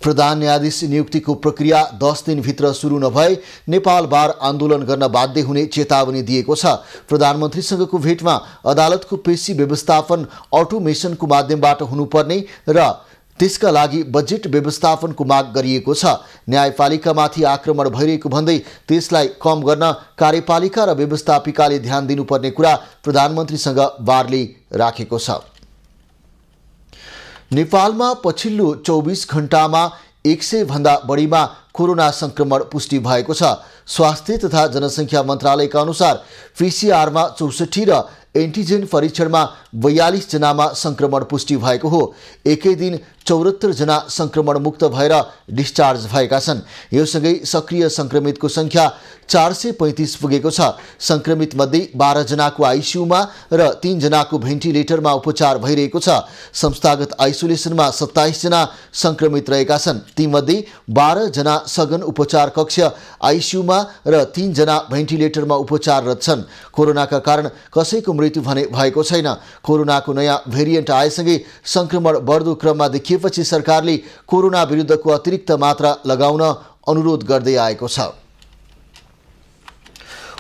प्रधान न्यायाधीश नियुक्तिको प्रक्रिया 10 दिनभित्र सुरु नभए नेपाल बार आन्दोलन गर्न बाध्य हुने चेतावनी दिएको छ। प्रधानमन्त्रीसँगको भेटमा अदालतको पेशी व्यवस्थापन अटोमेसनको माध्यमबाट हुनुपर्ने र त्यसका लागि बजेट व्यवस्थापनको माग गरिएको छ। न्यायपालिकामाथि आक्रमण भइरहेको भन्दै त्यसलाई कम गर्न कार्यपालिका र व्यवस्थापिकाले ध्यान दिनुपर्ने कुरा प्रधानमन्त्रीसँग बारले राखेको छ। नेपालमा पछिल्लो 24 घण्टामा 100 भन्दा बढीमा कोरोना संक्रमण पुष्टि भएको छ। स्वास्थ्य तथा जनसङ्ख्या मन्त्रालयका अनुसार पीसीआरमा 64 र एन्टिजेन परीक्षणमा 42 जनामा संक्रमण पुष्टि भएको हो। एकै दिन 74 जना संक्रमण मुक्त भएर डिस्चार्ज भएका छन्। यो सँगै सक्रिय संक्रमितको संख्या 435 पुगेको छ। संक्रमित मध्ये 12 जनाको आइसियुमा र 3 जनाको भेन्टिलेटरमा उपचार भइरहेको छ। संस्थागत आइसोलेसनमा 27 जना संक्रमित रहेका छन्। तीमध्ये 12 जना सघन उपचार कक्ष आइसियुमा र 3 जना भेन्टिलेटरमा उपचाररत छन्। कोरोनाका कारण कसैको मृत्यु भने भएको छैन। कोरोनाको नयाँ भेरिएन्ट आएसँगै संक्रमण बढ्दो क्रममा देखिएपछि सरकारले कोरोना विरुद्धको अतिरिक्त मात्रा लगाउन अनुरोध गर्दै आएको छ।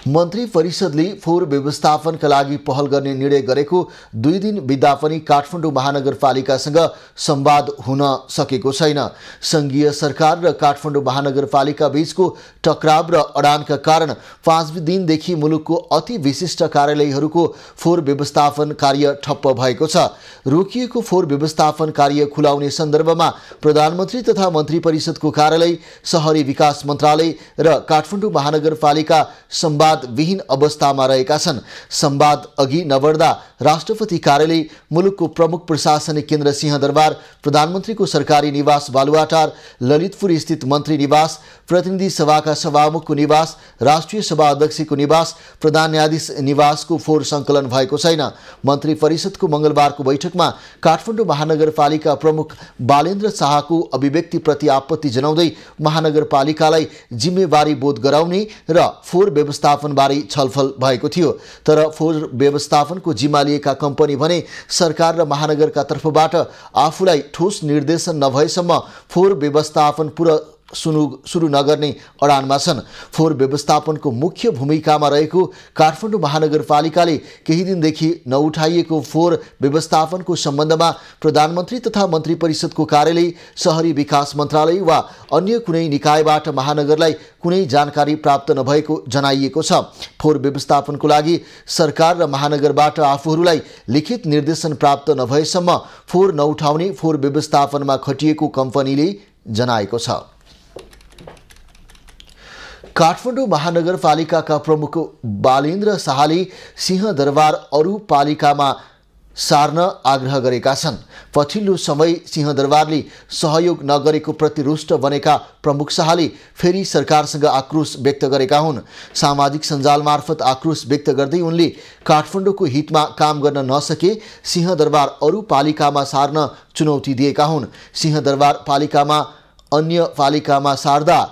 मन्त्री परिषदले फोहोर व्यवस्थापनका लागि पहल गर्ने निर्णय गरेको 2 दिन बित्दा पनि काठमाडौँ महानगरपालिकासँग संवाद हुन सकेको छैन। संघीय सरकार र काठमाडौँ महानगरपालिका बीचको टकराव र अडानका कारण 5 दिनदेखि मुलुकको अति विशिष्ट कार्यालयहरूको फोहोर व्यवस्थापन कार्य ठप्प भएको छ। रोकिएको फोहोर व्यवस्थापन कार्य खुलाउने सन्दर्भमा प्रधानमन्त्री तथा मन्त्री परिषदको कार्यालय, शहरी विकास मन्त्रालय र काठमाडौँ महानगरपालिका संवाद विहीन अवस्थामा रहेका छन्। संवाद अघि नबढ्दा राष्ट्रपति कार्यालय, मुलुकको प्रमुख प्रशासनिक केन्द्र सिंहदरबार, प्रधानमन्त्रीको सरकारी निवास बालुवाटार, ललितपुर स्थित मन्त्री निवास, प्रतिनिधि सभाका सभामुखको निवास, राष्ट्रिय सभा अध्यक्षको निवास, प्रधान न्यायाधीश निवासको फोहोर सङ्कलन भएको छैन। मन्त्री परिषदको मंगलबारको बैठकमा काठमाडौँ महानगरपालिका प्रमुख बालेन्द्र शाहको अभिव्यक्तिप्रति आपत्ति जनाउँदै महानगरपालिकालाई जिम्मेवारी बोध गराउने र फोहोर व्यवस्थापनबारे छलफल भएको थियो। तर फोहोर व्यवस्थापनको जिम्मा लिएका कम्पनी भने सरकार र महानगरका तर्फबाट आफूलाई ठोस निर्देशन नभएसम्म फोहोर व्यवस्थापन पुरा सुरु नगर्ने अडानमा छन्। फोहोर व्यवस्थापनको मुख्य भूमिकामा रहेको काठमाडौँ महानगरपालिकाले केही दिनदेखि नउठाइएको फोहोर व्यवस्थापनको सम्बन्धमा प्रधानमन्त्री तथा मन्त्री परिषदको कार्यालय, शहरी विकास मन्त्रालय वा अन्य कुनै निकायबाट महानगरलाई कुनै जानकारी प्राप्त नभएको जनाइएको छ। फोहोर व्यवस्थापनको लागि सरकार र महानगरबाट आफूहरूलाई लिखित निर्देशन प्राप्त नभएसम्म फोहोर नउठाउने फोहोर व्यवस्थापनमा खटिएको कम्पनीले जनाएको छ। काठमाडौँ महानगरपालिकाका प्रमुख बालेन्द्र शाहले सिंहदरबार अरू पालिकामा सार्न आग्रह गरेका छन्। पछिल्लो समय सिंहदरबारले सहयोग नगरेको प्रति रुष्ट बनेका प्रमुख शाहले फेरि सरकारसँग आक्रोश व्यक्त गरेका हुन्। सामाजिक सञ्जाल मार्फत आक्रोश व्यक्त गर्दै उनले काठमाडौँको हितमा काम गर्न नसके सिंहदरबार अरू पालिकामा सार्न चुनौती दिएका हुन्। सिंहदरबार पालिकामा अन्य पालिकामा सार्दा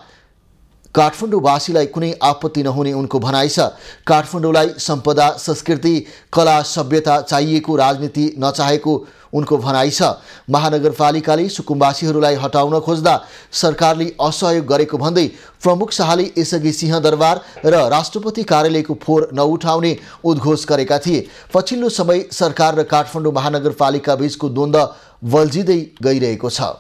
काठमाडौँवासीलाई कुनै आपत्ति नहुने उनको भनाइ छ। काठमाडौँलाई सम्पदा, संस्कृति, कला, सभ्यता चाहिएको, राजनीति नचाहेको उनको भनाइ छ। महानगरपालिकाले सुकुम्बासीहरूलाई हटाउन खोज्दा सरकारले असहयोग गरेको भन्दै प्रमुख शाहले यसअघि सिंहदरबार र राष्ट्रपति कार्यालयको फोहोर नउठाउने उद्घोष गरेका थिए। पछिल्लो समय सरकार र काठमाडौँ महानगरपालिका बीचको द्वन्द्व बल्झिँदै गइरहेको छ।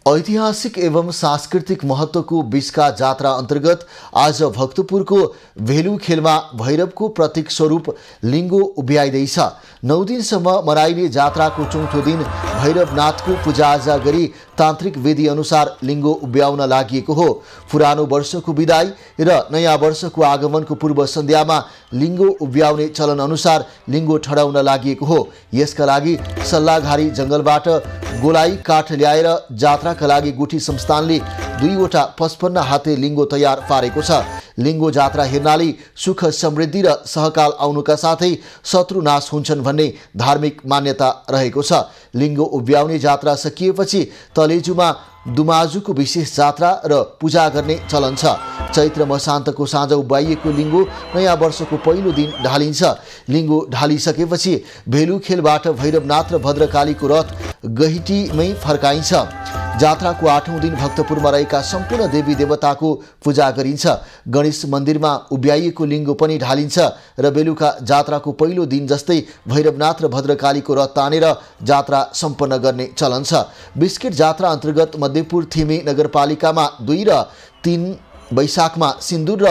ऐतिहासिक एवं सांस्कृतिक महत्त्वको बिस्का जात्रा अन्तर्गत आज भक्तपुरको भेलु खेलमा भैरवको प्रतीक स्वरूप लिङ्गो उभ्याइँदैछ। 9 दिनसम्म मनाइने जात्राको चौथो दिन भैरवनाथको पूजाआजा गरी तान्त्रिक विधि अनुसार लिङ्गो उभ्याउन लागिएको हो। पुरानो वर्षको बिदाई र नयाँ वर्षको आगमनको पूर्व सन्ध्यामा लिङ्गो उभ्याउने चलन अनुसार लिङ्गो ठडाउन लागिएको हो। यसका लागि सल्लाघारी जङ्गलबाट गोलाई काठ ल्याएर जात्राका लागि गुठी संस्थानले 2वटा 55 हाते लिङ्गो तयार पारेको छ। लिङ्गो जात्रा हेर्नाले सुख समृद्धि र सहकाल आउनुका साथै शत्रु नाश हुन्छन् भन्ने धार्मिक मान्यता रहेको छ। लिङ्गो उभ्याउने जात्रा सकिएपछि तलेजुमा दुमाजुको विशेष जात्रा र पूजा गर्ने चलन छ। चैत्र मसान्तको साँझ उभ्याइएको लिङ्गो नयाँ वर्षको पहिलो दिन ढालिन्छ। लिङ्गो ढालिसकेपछि भेलु खेलबाट भैरवनाथ र भद्रकालीको रथ गहिटीमै फर्काइन्छ। जात्राको 8औं दिन भक्तपुरमा रहेका सम्पूर्ण देवी देवताको पूजा गरिन्छ। गणेश मन्दिरमा उभ्याइएको लिङ्गो पनि ढालिन्छ र बेलुका जात्राको पहिलो दिन जस्तै भैरवनाथ र भद्रकालीको रथ तानेर जात्रा सम्पन्न गर्ने चलन छ। बिस्किट जात्रा अन्तर्गत मध्यपुर थिमी नगरपालिकामा 2 र 3 वैशाखमा सिन्दुर र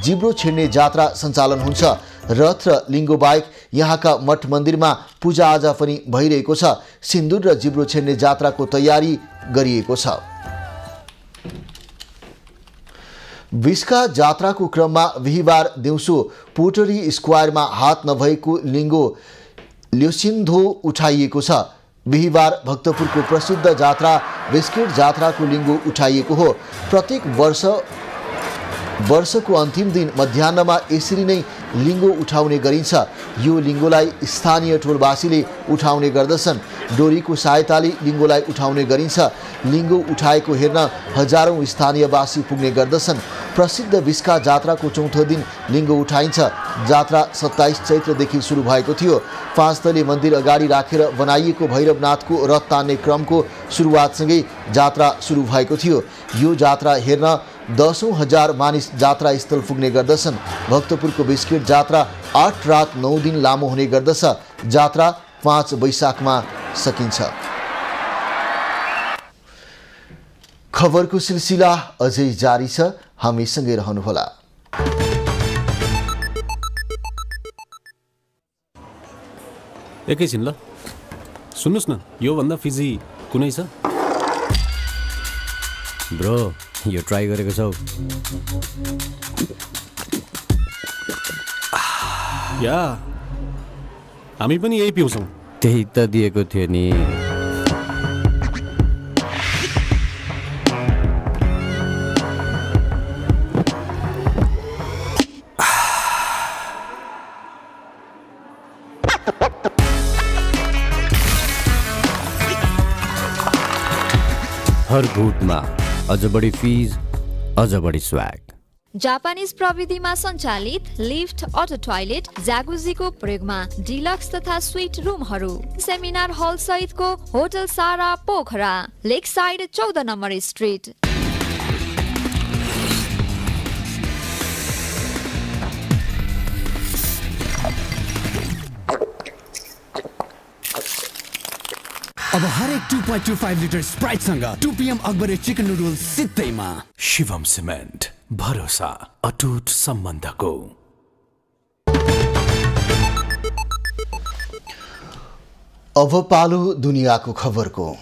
जिब्रो छिड्ने जात्रा सञ्चालन हुन्छ। रथ र लिङ्गो बाहेक यहाँका मठ मन्दिरमा पूजाआजा पनि भइरहेको छ। सिन्दुर र जिब्रो छिड्ने जात्राको तयारी गरिएको छ। बिस्का जात्राको क्रममा बिहिबार दिउँसो पोटरी स्क्वायरमा हात नभएको लिङ्गो ल्योसिन्धो उठाइएको छ। बिहिबार भक्तपुरको प्रसिद्ध जात्रा बिस्किट जात्राको लिङ्गो उठाइएको हो। प्रत्येक वर्षको अन्तिम दिन मध्याहमा यसरी नै लिङ्गो उठाउने गरिन्छ। यो लिङ्गोलाई स्थानीय टोलवासीले उठाउने गर्दछन्। डोरीको सहायताले लिङ्गोलाई उठाउने गरिन्छ। लिङ्गो उठाएको हेर्न हजारौं स्थानीयवासी पुग्ने गर्दछन्। प्रसिद्ध बिस्का जात्राको चौथो दिन लिङ्गो उठाइन्छ। जात्रा 27 चैत्रदेखि सुरु भएको थियो। 5 तले मन्दिर अगाडि राखेर बनाइएको भैरवनाथको रथ तान्ने क्रमको सुरुवातसँगै जात्रा सुरु भएको थियो। यो जात्रा हेर्न 10औं हजार मानिस जात्रा स्थल पुग्ने गर्दछन्। भक्तपुरको बिस्किट जात्रा 8 रात 9 दिन लामो हुने गर्दछ। जात्रा 5 वैशाखमा सकिन्छ। खबरको सिलसिला अझै जारी छ, हामीसँगै रहनुहोला। एकैछिन ल, सुन्नुहोस् न, यो भन्दा फिजी कुनै छ? ब्रो, यो ट्राई गरेको छौ? या, हामी पनि यही पिउँछौँ। त्यही त दिएको थियो नि। हर घुटमा अझ बढी फिज, अझ बढी स्वाग। जापानिज प्रविधिमा सञ्चालित लिफ्ट, अटो टोयलेट, ज्यागुजीको प्रयोगमा डिलक्स तथा स्वीट रुमहरू। सेमिनार हल सहितको hotel Sara Pokhara, lake side 14 number street. अब हरेक 2.25 लिटर स्प्राइटसँग 2 PM अकबरे चिकन नुडल्स सित्तैमा। शिवम सिमेन्ट, भरोसा अटुट सम्बन्धको। अब पालो दुनियाँको खबरको।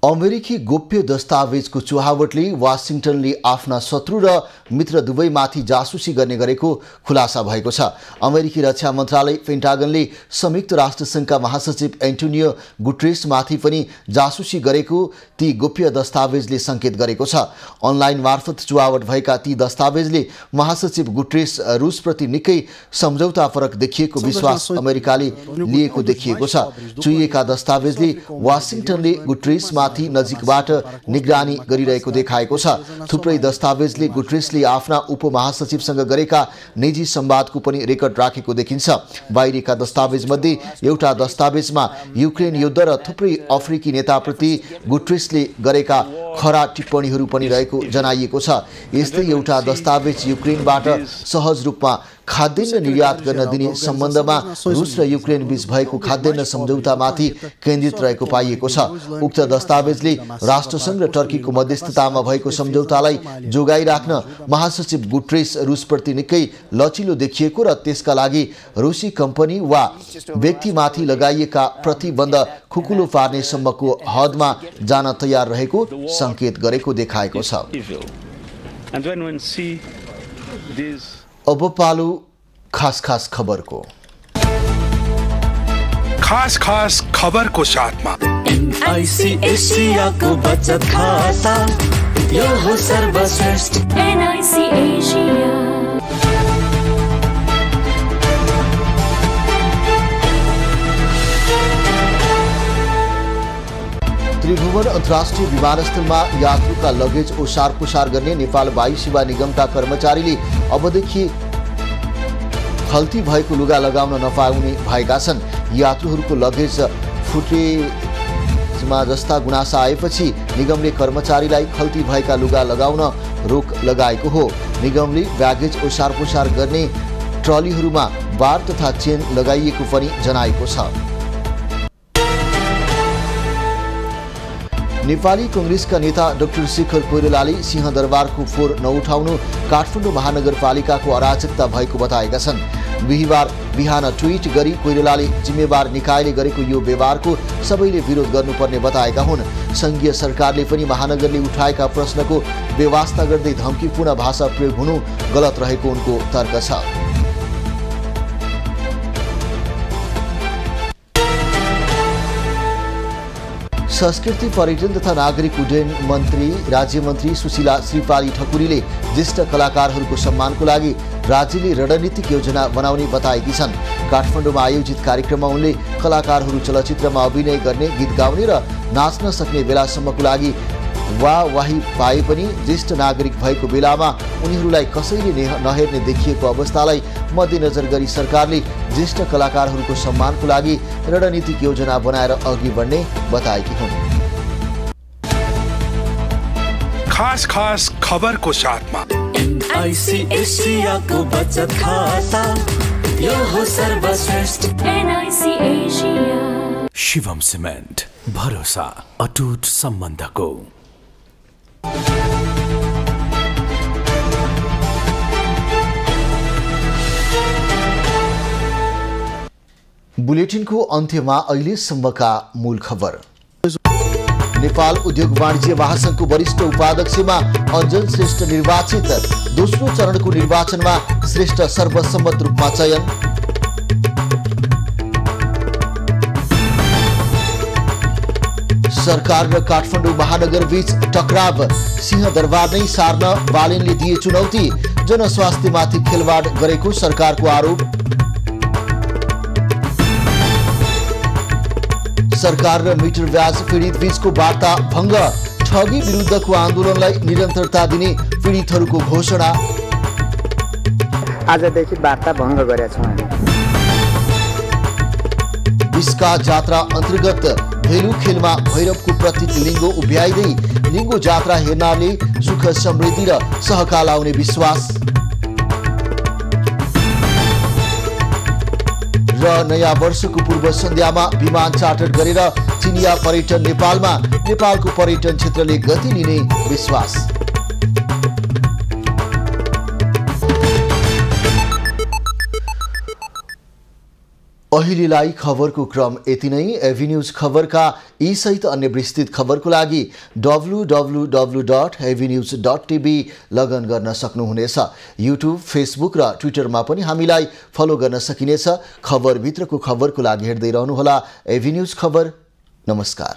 अमेरिकी गोप्य दस्तावेजको चुहावटले वाशिंटनले आफ्ना शत्रु र मित्र दुवैमाथि जासुसी गर्ने गरेको खुलासा भएको छ। अमेरिकी रक्षा मन्त्रालय पेन्टागनले संयुक्त राष्ट्रसङ्घका महासचिव एन्टोनियो गुटेरेसमाथि पनि जासुसी गरेको ती गोप्य दस्तावेजले सङ्केत गरेको छ। अनलाइन मार्फत चुहावट भएका ती दस्तावेजले महासचिव गुटेरेस रुसप्रति निकै सम्झौतापरक देखिएको विश्वास अमेरिकाले लिएको देखिएको छ। चुहिएका दस्तावेजले वाशिंटनले गुटेरेसमा नजिकबाट निगरानी गरिरहेको देखाएको छ। थुप्रै दस्तावेजले गुटेरेसले आफ्ना उपमहासचिवसँग गरेका निजी संवादको पनि रेकर्ड राखेको देखिन्छ। बाहिरीका दस्तावेजमध्ये एउटा दस्तावेजमा युक्रेन युद्ध र थुप्रै अफ्रिकी नेताप्रति गुटेरेसले गरेका खरा टिप्पणीहरू पनि रहेको जनाइएको छ। यस्तै एउटा दस्तावेज युक्रेनबाट सहज रूपमा खाद्यान्न निर्यात गर्न दिने सम्बन्धमा रुस र युक्रेन बीच भएको खाद्यान्न सम्झौतामाथि केन्द्रित रहेको पाइएको छ। उक्त दस्तावेजले राष्ट्रसङ्घ र टर्कीको मध्यस्थतामा भएको सम्झौतालाई जोगाइराख्न महासचिव गुट्रेस रुसप्रति निकै लचिलो देखिएको र त्यसका लागि रुसी कम्पनी वा व्यक्तिमाथि लगाइएका प्रतिबन्ध खुकुलो पार्ने सम्मको हदमा जान तयार रहेको संकेत गरेको देखाएको छ। अब पालो खास खबरको। खास खबरको साथमा एनआईसी एशियाको बचत खाता यो हो सर्वश्रेष्ठ एनआईसी एशिया। त्रिभुवन अन्तर्राष्ट्रिय विमानस्थलमा यात्रुका लगेज ओसार पुसार गर्ने नेपाल वायु सेवा निगमका कर्मचारीले अबदेखि खल्ती भएको लुगा लगाउन नपाउने भएका छन्। यात्रुहरूको लगेज फुटेजमा जस्ता गुनासा आएपछि निगमले कर्मचारीलाई खल्ती भएका लुगा लगाउन रोक लगाएको हो। निगमले ब्यागेज ओसार पुसार गर्ने ट्रलीहरूमा बार तथा चेन लगाइएको पनि जनाएको छ। नेपाली कांग्रेसका नेता डाक्टर शेखर कोइरालाले सिंहदरबारको फोहोर नउठाउनु काठमाडौँ महानगरपालिकाको अराजकता भएको बताएका छन्। बिहिबार बिहान ट्विट गरी कोइरालाले जिम्मेवार निकायले गरेको यो व्यवहारको सबैले विरोध गर्नुपर्ने बताएका हुन्। संघीय सरकारले पनि महानगरले उठाएका प्रश्नको बेवास्ता गर्दै धम्कीपूर्ण भाषा प्रयोग हुनु गलत रहेको उनको तर्क छ। संस्कृति पर्यटन तथा नागरिक उड्डयन मन्त्री राज्य मन्त्री सुशीला श्रीपाली ठकुरीले ज्येष्ठ कलाकारहरूको सम्मानको लागि राज्यले रणनीतिक योजना बनाउने बताएकी छन्। काठमाडौँमा आयोजित कार्यक्रममा उनले कलाकारहरू चलचित्रमा अभिनय गर्ने, गीत गाउने र नाच्न सक्ने बेलासम्मको लागि वाही पाए पनि ज्येष्ठ नागरिक भएको बेलामा उनीहरूलाई कसैले नहेर्ने देखिएको अवस्थालाई मध्यनजर गरी सरकारले ज्येष्ठ कलाकारहरूको सम्मानको लागि रणनीतिक योजना बनाएर अघि बढ्ने बताएकी हुन्। खास खबरको साथमा एनआईसी एशियाको बचत खाता यो हो सर्वश्रेष्ठ एनआईसी एशिया। शिवम सिमेन्ट भरोसा अटुट सम्बन्धको। बुलेटिनको अन्त्यमा अहिलेसम्मका मूल खबर। नेपाल उद्योग वाणिज्य महासंघको वरिष्ठ उपाध्यक्षमा अञ्जन श्रेष्ठ निर्वाचित। दोस्रो चरणको निर्वाचनमा श्रेष्ठ सर्वसम्मत रूपमा चयन। सरकार र काठमाडौँ महानगर बीच टकराव, सिंहदरबार नै सार्न बालेनले दिए चुनौती। जनस्वास्थ्यमाथि खेलवाड गरेको सरकारको आरोप। सरकार र मिटर ब्याज पीडित बीचको वार्ता भङ्ग, ठगी विरुद्धको आन्दोलनलाई निरन्तरता दिने पीडितहरूको घोषणा। आजदेखि वार्ता भङ्ग गरेका छौँ। विस्का जात्रा अन्तर्गत भेलु खेलमा भैरवको प्रतीक लिङ्गो उभ्याइँदै लिङ्गो जात्रा हेर्नाले सुख समृद्धि र सहकाल आउने विश्वास। र नयाँ वर्षको पूर्व सन्ध्यामा विमान चार्टर गरेर चिनिया पर्यटन नेपालमा, नेपालको पर्यटन क्षेत्रले गति लिने विश्वास। अहिलेलाई खबरको क्रम यति नै। एभिन्यूज खबरका यी सहित अन्य विस्तृत खबरको लागि www.avnews.tv लगइन गर्न सक्नुहुनेछ। युट्युब, फेसबुक र ट्विटरमा पनि हामीलाई फलो गर्न सकिनेछ। खबरभित्रको खबरको लागि हेर्दै रहनुहोला एभिन्यूज खबर। नमस्कार।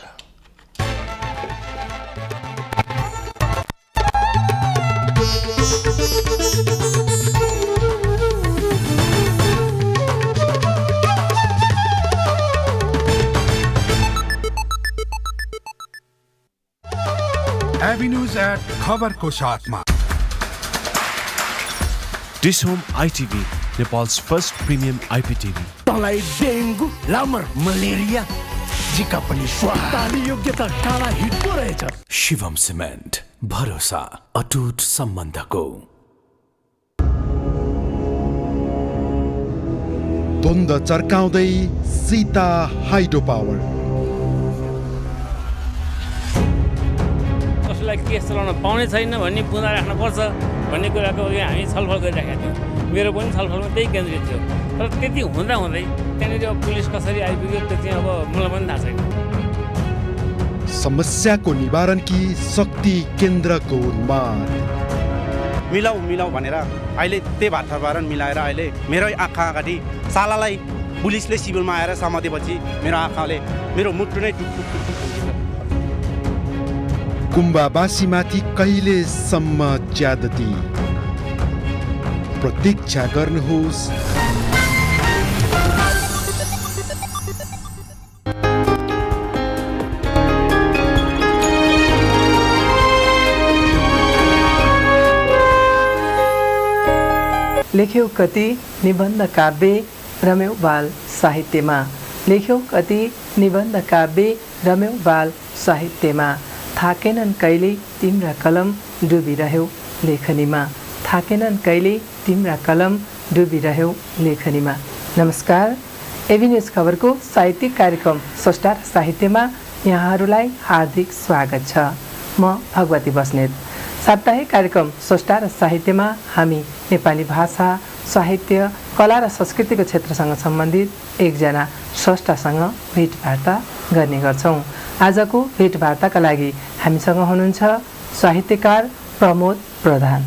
एभिन्यूज एट खबरको साथमा डिस होम आइटिभी, नेपाल's first premium IPTV। तँलाई डेङ्गु, लामर, मलेरिया जिका पनि स्वाहा ताली योग्यता टाढा हिटको रहेछ। शिवम सिमेन्ट भरोसा अटुट सम्बन्धको। द्वन्द चर्काउँदै सीता हाइड्रो पावर। कसैलाई केस चलाउन पाउने छैन भन्ने बुँदा राख्नुपर्छ भन्ने कुराको अघि हामी छलफल गरिरहेका थियौँ। मेरो पनि छलफलमा त्यही केन्द्रित थियो। तर त्यति हुँदा हुँदै त्यहाँनिर अब पुलिस कसरी आइपुग्यो त्यो चाहिँ अब मलाई पनि थाहा छैन। समस्याको निवारण कि शक्ति केन्द्रको माग। मिलाऊ मिलाऊ भनेर अहिले त्यही वातावरण मिलाएर अहिले मेरो आँखा अगाडि सालालाई पुलिसले सिभिलमा आएर समातेपछि मेरो आँखाले मेरो मुटु नै टुकटुक टुकटुक गुम्बावासीमाथि कहिलेसम्म ज्यादती। प्रतीक्षा गर्नुहोस्। लेख्यौ कति निबन्ध काव्य रम्यौ बाल साहित्यमा। लेख्यौ कति निबन्ध काव्य रम्यौ बाल साहित्यमा। थाकेनन् कहिले तिम्रा कलम डुबिरह्यौ लेखनीमा। थाकेनन् कहिले तिम्रा कलम डुबिरह्यौ लेखनीमा। नमस्कार, एबी न्युज खबरको साहित्यिक कार्यक्रम स्रष्टा र साहित्यमा यहाँहरूलाई हार्दिक स्वागत छ। म भगवती बस्नेत। साप्ताहिक कार्यक्रम स्रष्टा र साहित्यमा हामी नेपाली भाषा, साहित्य, कला र संस्कृतिको क्षेत्रसँग सम्बन्धित एकजना स्रष्टासँग भेटवार्ता गर्ने गर्छौँ। आजको भेटवार्ताका लागि हामीसँग हुनुहुन्छ साहित्यकार प्रमोद प्रधान।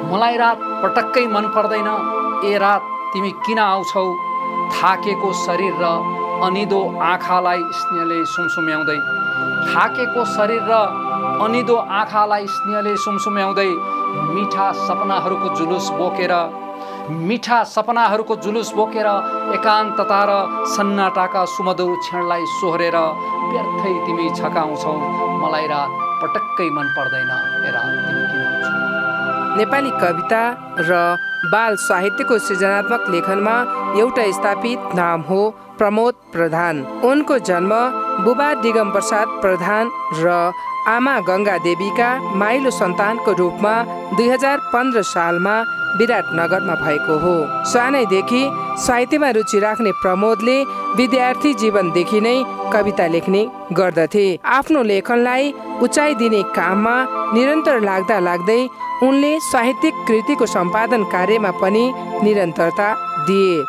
मलाई रात पटक्कै मन पर्दैन, ए रात तिमी किन आउँछौ? थाकेको शरीर र अनिदो आँखालाई स्नेहले सुमसुम्याउँदै। थाकेको शरीर र अनिदो आँखालाई स्नेहले सुमसुम्याउँदै। मिठा सपनाहरूको जुलुस बोकेर, मिठा सपनाहरूको जुलुस बोकेर एकान्तता र सन्नाटाका सुमधुर क्षणलाई सोहोरेर व्यर्थै तिमी छकाउँछौ। मलाई रात पटक्कै मन पर्दैन, ए रात तिमी किन आउँछौ? नेपाली कविता र बाल साहित्यको सृजनात्मक लेखनमा एउटा स्थापित नाम हो प्रमोद प्रधान। उनको जन्म बुबा दिगम प्रसाद प्रधान र आमा गंगा देवीका माइलो सन्तानको रूपमा 2015 सालमा विराटनगरमा भएको हो। सानैदेखि साहित्यमा रुचि राख्ने प्रमोदले विद्यार्थी जीवनदेखि नै कविता लेख्ने गर्दथे। आफ्नो लेखनलाई उचाइ दिने काममा निरन्तर लाग्दा लाग्दै उनले साहित्यिक कृतिको सम्पादन कार्यमा पनि निरन्तरता दिए।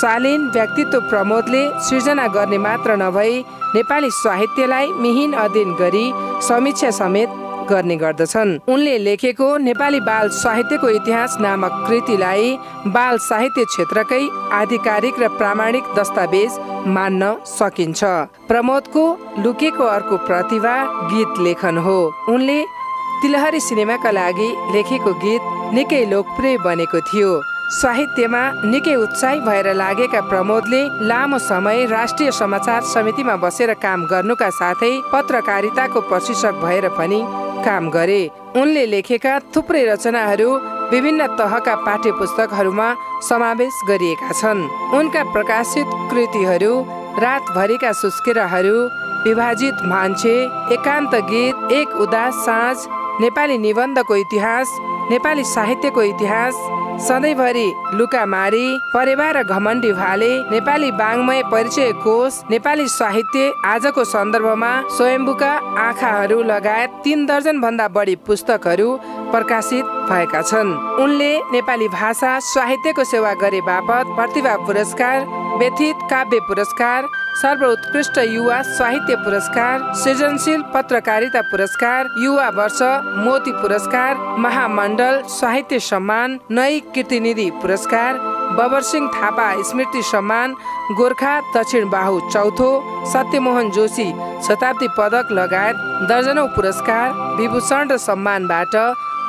शालीन व्यक्तित्व प्रमोदले सृजना गर्ने मात्र नभई नेपाली साहित्यलाई मिहिन अध्ययन गरी समीक्षा समेत गर्ने गर्दछन्। उनले लेखेको नेपाली बाल साहित्यको इतिहास नामक कृतिलाई बाल साहित्य क्षेत्रकै आधिकारिक र प्रामाणिक दस्तावेज मान्न सकिन्छ। प्रमोदको लुकेको अर्को प्रतिभा गीत लेखन हो। उनले तिलहरी सिनेमाका लागि लेखेको गीत निकै लोकप्रिय बनेको थियो। साहित्यमा निकै उत्साही भएर लागेका प्रमोदले लामो समय राष्ट्रिय समाचार समितिमा बसेर काम गर्नुका साथै पत्रकारिताको प्रशिक्षक भएर पनि काम गरे। उनले लेखेका थुप्रै रचनाहरू विभिन्न तहका पाठ्य पुस्तकहरूमा समावेश गरिएका छन्। उनका प्रकाशित कृतिहरू रातभरिका सुस्केराहरू, विभाजित मान्छे, एकान्त गीत, एक उदास साँझ, नेपाली निबन्धको इतिहास, नेपाली साहित्यको इतिहास, सधैँभरि लुकामारी, परेवा र घमण्डी भाले, नेपाली वाङ्मय परिचय कोश, नेपाली साहित्य आजको सन्दर्भमा, स्वयम्भूका आँखाहरू लगायत 3 दर्जन भन्दा बढी पुस्तकहरू प्रकाशित भएका छन्। उनले नेपाली भाषा साहित्यको सेवा गरे बापत प्रतिभा पुरस्कार, व्यथित काव्य पुरस्कार, सर्वोत्कृष्ट युवा साहित्य पुरस्कार, सृजनशील पत्रकारिता पुरस्कार, युवा वर्ष मोती पुरस्कार, महामण्डल साहित्य सम्मान, नई कीर्तिनिधि पुरस्कार, बबर सिंह थापा स्मृति सम्मान, गोर्खा दक्षिण बाहु चौथो, सत्यमोहन जोशी शताब्दी पदक लगायत दर्जनौं पुरस्कार, विभूषण र सम्मानबाट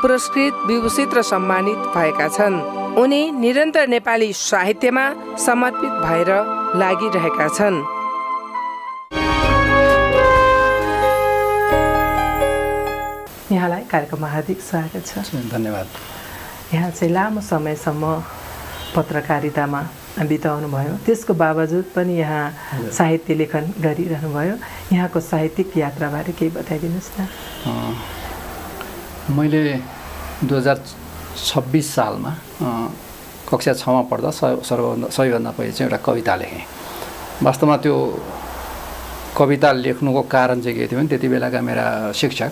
पुरस्कृत, विभूषित र सम्मानित भएका छन्। उनी निरन्तर नेपाली साहित्यमा समर्पित भएर लागिरहेका छन्। यहाँलाई कार्यक्रममा हार्दिक स्वागत छ। धन्यवाद। यहाँ चाहिँ लामो समयसम्म पत्रकारितामा बिताउनु भयो, त्यसको बावजुद पनि यहाँ साहित्य लेखन गरिरहनु भयो। यहाँको साहित्यिक यात्राबारे केही बताइदिनुहोस् न। मैले 2026 सालमा कक्षा 6मा पढ्दा सबैभन्दा पहिले चाहिँ एउटा कविता लेखेँ। वास्तवमा त्यो कविता लेख्नुको कारण चाहिँ के थियो भने त्यति बेलाका मेरा शिक्षक